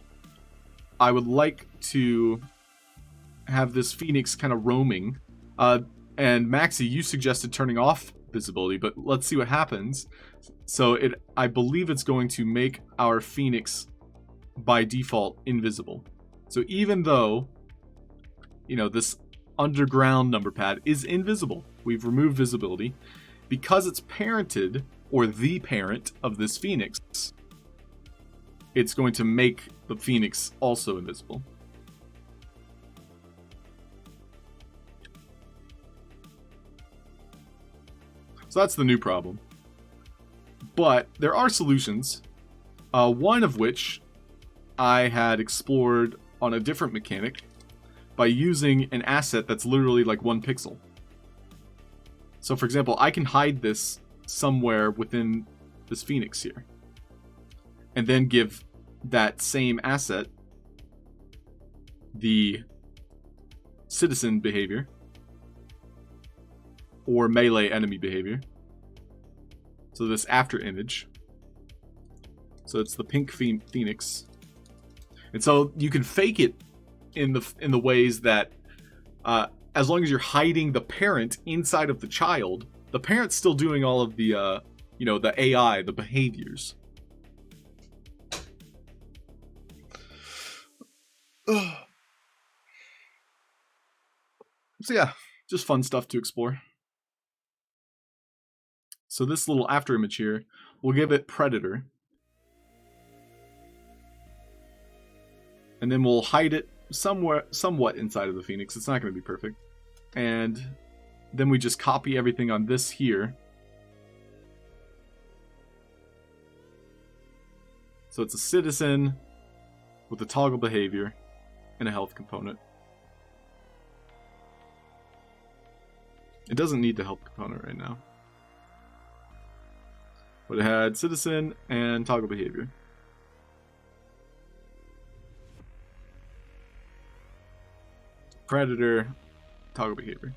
I would like to have this Phoenix kind of roaming. And Maxi, you suggested turning off visibility, but let's see what happens. So I believe it's going to make our Phoenix by default invisible. So even though, you know, this underground number pad is invisible, we've removed visibility, because it's parented, or the parent of this Phoenix, it's going to make the Phoenix also invisible. So that's the new problem. But there are solutions, one of which I had explored on a different mechanic by using an asset that's literally like 1 pixel. So for example, I can hide this somewhere within this Phoenix here, and then give that same asset the citizen behavior or melee enemy behavior. So this after image. So it's the pink Phoenix. And so you can fake it in the ways that as long as you're hiding the parent inside of the child, the parent's still doing all of the you know, the AI, the behaviors. So yeah, just fun stuff to explore. So this little after image here, we'll give it Predator. And then we'll hide it somewhat inside of the Phoenix. It's not going to be perfect. And then we just copy everything on this here. So it's a citizen with a toggle behavior and a health component. It doesn't need the health component right now. But it had citizen and toggle behavior. Predator, toggle behavior.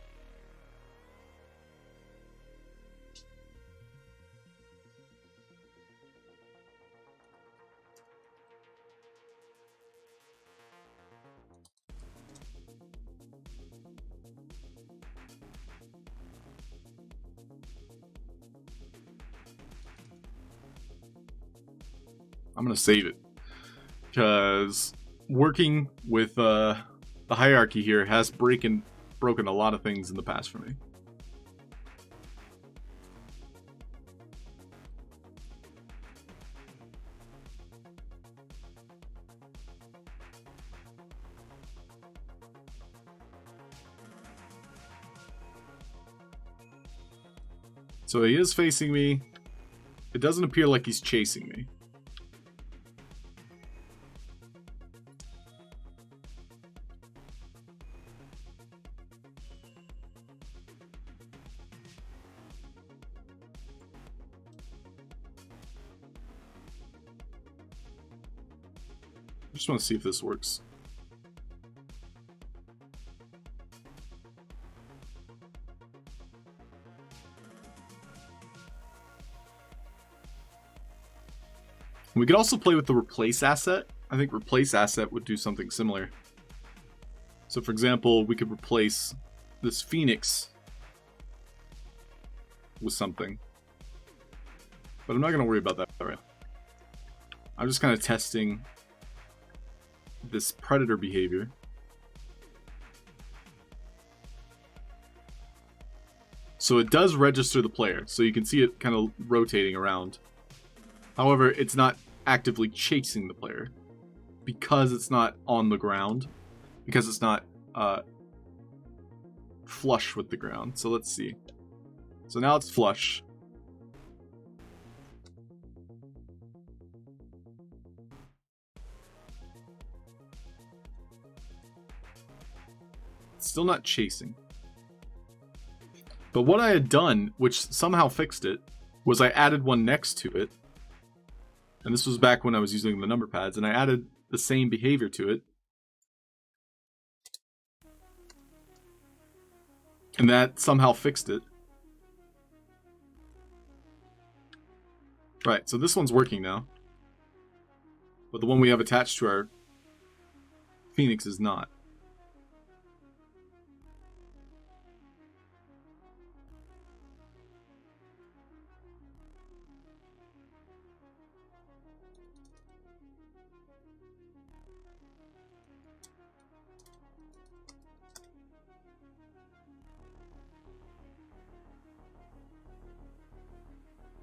I'm gonna save it because working with the hierarchy here has broken a lot of things in the past for me. So he is facing me. It doesn't appear like he's chasing me. I just want to see if this works. We could also play with the replace asset. I think replace asset would do something similar. So for example, we could replace this Phoenix with something. But I'm not going to worry about that right now. I'm just kind of testing this predator behavior. So it does register the player, so you can see it kind of rotating around. However, it's not actively chasing the player because it's not on the ground, because it's not flush with the ground. So let's see. So now it's flush. It's still not chasing. But what I had done, which somehow fixed it, was I added one next to it. And this was back when I was using the number pads, and I added the same behavior to it. And that somehow fixed it. Right, so this one's working now. But the one we have attached to our Phoenix is not.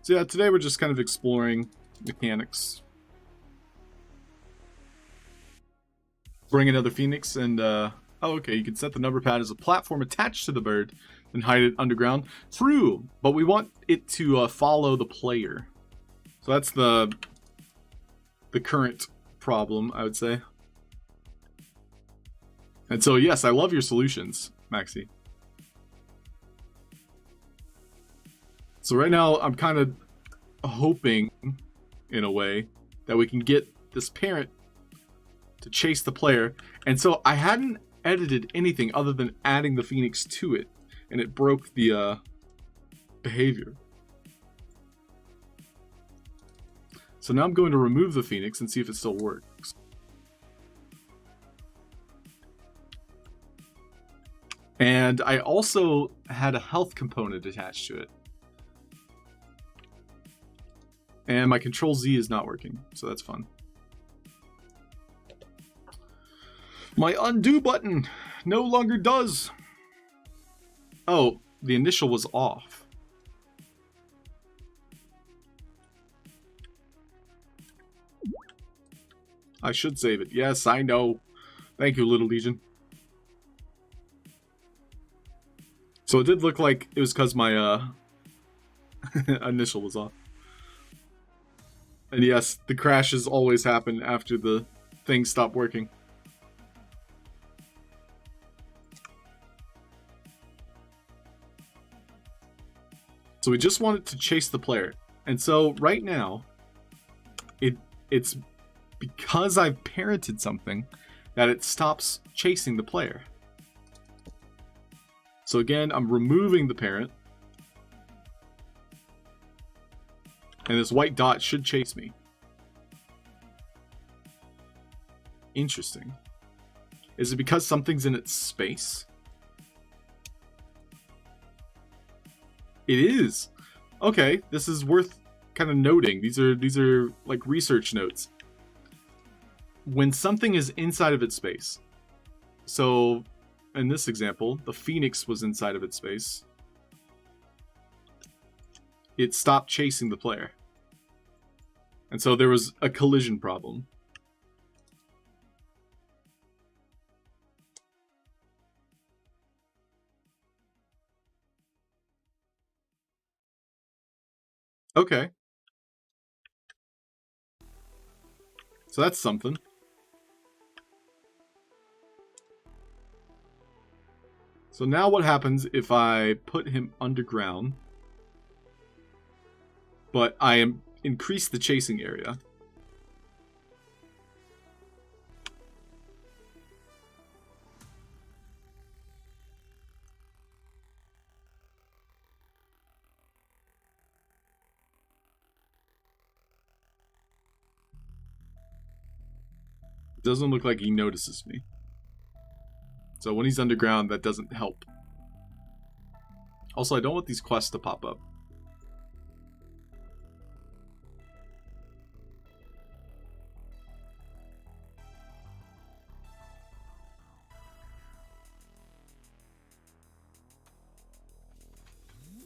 So yeah, today we're just kind of exploring mechanics. Bring another Phoenix and, oh, okay, you can set the number pad as a platform attached to the bird and hide it underground. True, but we want it to follow the player. So that's the current problem, I would say. And so, yes, I love your solutions, Maxi. So right now, I'm kind of hoping, in a way, that we can get this parent to chase the player. And so I hadn't edited anything other than adding the Phoenix to it, and it broke the behavior. So now I'm going to remove the Phoenix and see if it still works. And I also had a health component attached to it. And my Control Z is not working, so that's fun. My undo button no longer does. Oh, the initial was off. I should save it. Yes, I know. Thank you, Little Legion. So it did look like it was because my initial was off. And yes, the crashes always happen after the things stop working. So we just want it to chase the player. And so right now, it's because I've parented something that it stops chasing the player. So again, I'm removing the parent. And this white dot should chase me. Interesting. Is it because something's in its space? It is. Okay, this is worth kind of noting. These are like research notes. When something is inside of its space. So, in this example, the Phoenix was inside of its space. It stopped chasing the player. And so there was a collision problem. Okay. So that's something. So now what happens if I put him underground, but I increase the chasing area? Doesn't look like he notices me. So when he's underground, that doesn't help. Also, I don't want these quests to pop up.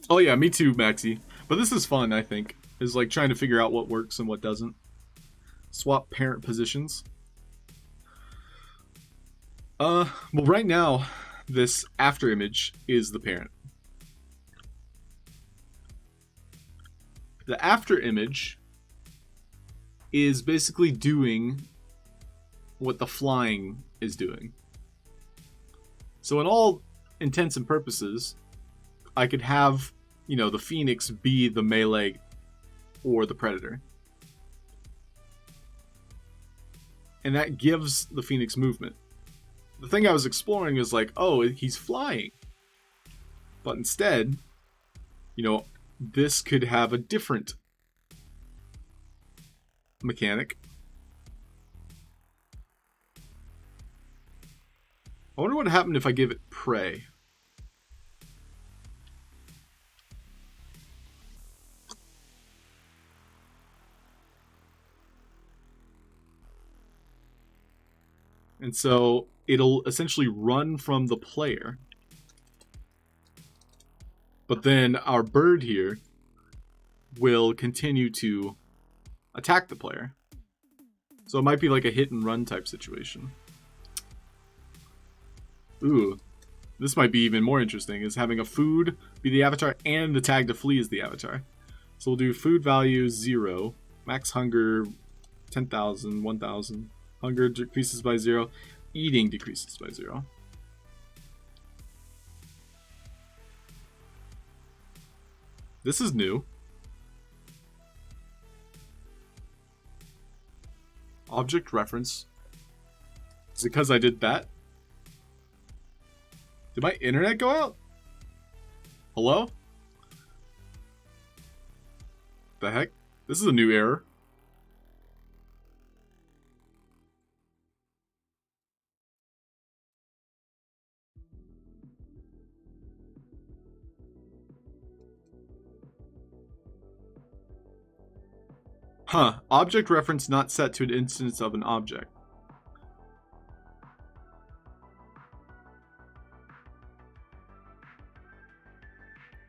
Oh yeah, me too, Maxi. But this is fun, I think. Is like trying to figure out what works and what doesn't. Swap parent positions. Well right now, this after image is the parent. The after image is basically doing what the flying is doing. So in all intents and purposes, I could have, you know, the Phoenix be the melee or the Predator. And that gives the Phoenix movement. The thing I was exploring is like, oh, he's flying. But instead, you know, this could have a different mechanic. I wonder what happened if I give it prey. And so it'll essentially run from the player. But then our bird here will continue to attack the player. So it might be like a hit and run type situation. Ooh, this might be even more interesting, is having a food be the avatar and the tag to flee is the avatar. So we'll do food value 0, max hunger 10,000, 1,000. Hunger decreases by 0. Eating decreases by 0. This is new. Object reference. Is it because I did that? Did my internet go out? Hello? The heck? This is a new error. Huh. Object reference not set to an instance of an object.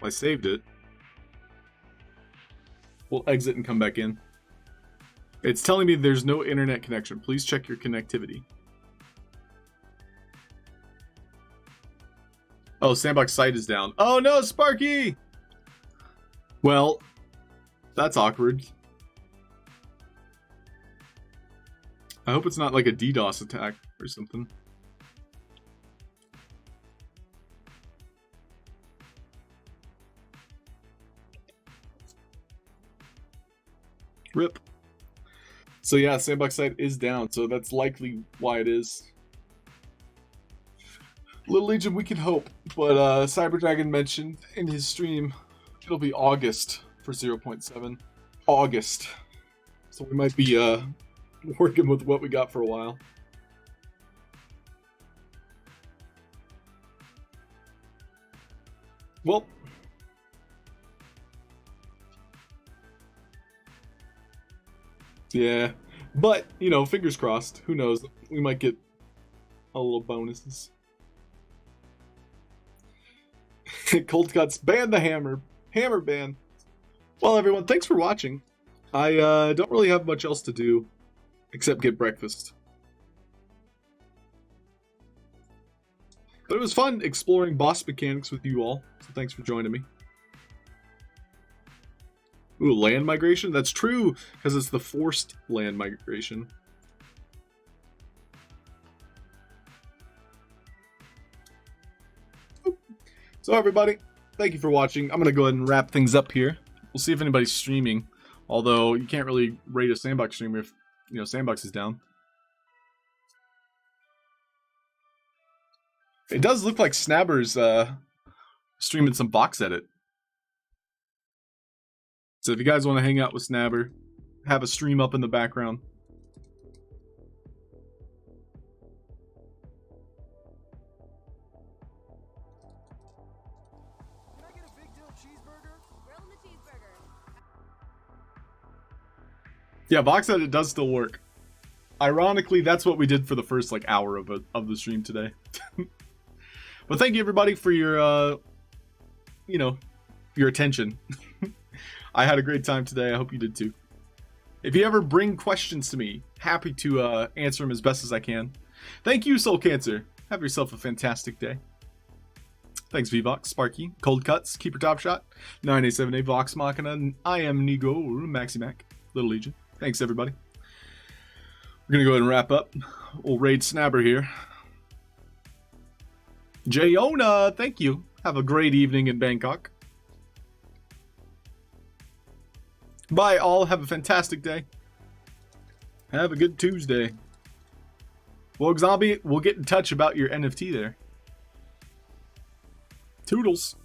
I saved it. We'll exit and come back in. It's telling me there's no internet connection. Please check your connectivity. Oh, Sandbox site is down. Oh no, Sparky! Well, that's awkward. I hope it's not like a DDoS attack or something. RIP. So yeah, Sandbox site is down, so that's likely why it is. Little Legion, we can hope, but Cyber Dragon mentioned in his stream it'll be August for 0.7. August. So we might be working with what we got for a while. Well, yeah, but you know, fingers crossed. Who knows? We might get a little bonuses. Cold Cuts, ban the hammer. Hammer ban. Well, everyone, thanks for watching. I don't really have much else to do except get breakfast. But it was fun exploring boss mechanics with you all, so thanks for joining me. Ooh, land migration? That's true, because it's the forced land migration. So everybody, thank you for watching. I'm going to go ahead and wrap things up here. We'll see if anybody's streaming. Although, you can't really rate a Sandbox streamer if, you know, Sandbox is down. It does look like Snabber's streaming some box edit. So if you guys want to hang out with Snabber, have a stream up in the background. Yeah, Vox said it does still work. Ironically, that's what we did for the first like hour of the stream today. But thank you everybody for your your attention. I had a great time today. I hope you did too. If you ever bring questions to me, happy to answer them as best as I can. Thank you, Soul Cancer. Have yourself a fantastic day. Thanks, Vvox, Sparky, Cold Cuts, Keeper Top Shot, 987A, Vox Machina, and I am Nigo, Maximac, Little Legion. Thanks, everybody. We're going to go ahead and wrap up. We'll raid Snabber here. Jayona, thank you. Have a great evening in Bangkok. Bye, all. Have a fantastic day. Have a good Tuesday. Well, Zombie, we'll get in touch about your NFT there. Toodles.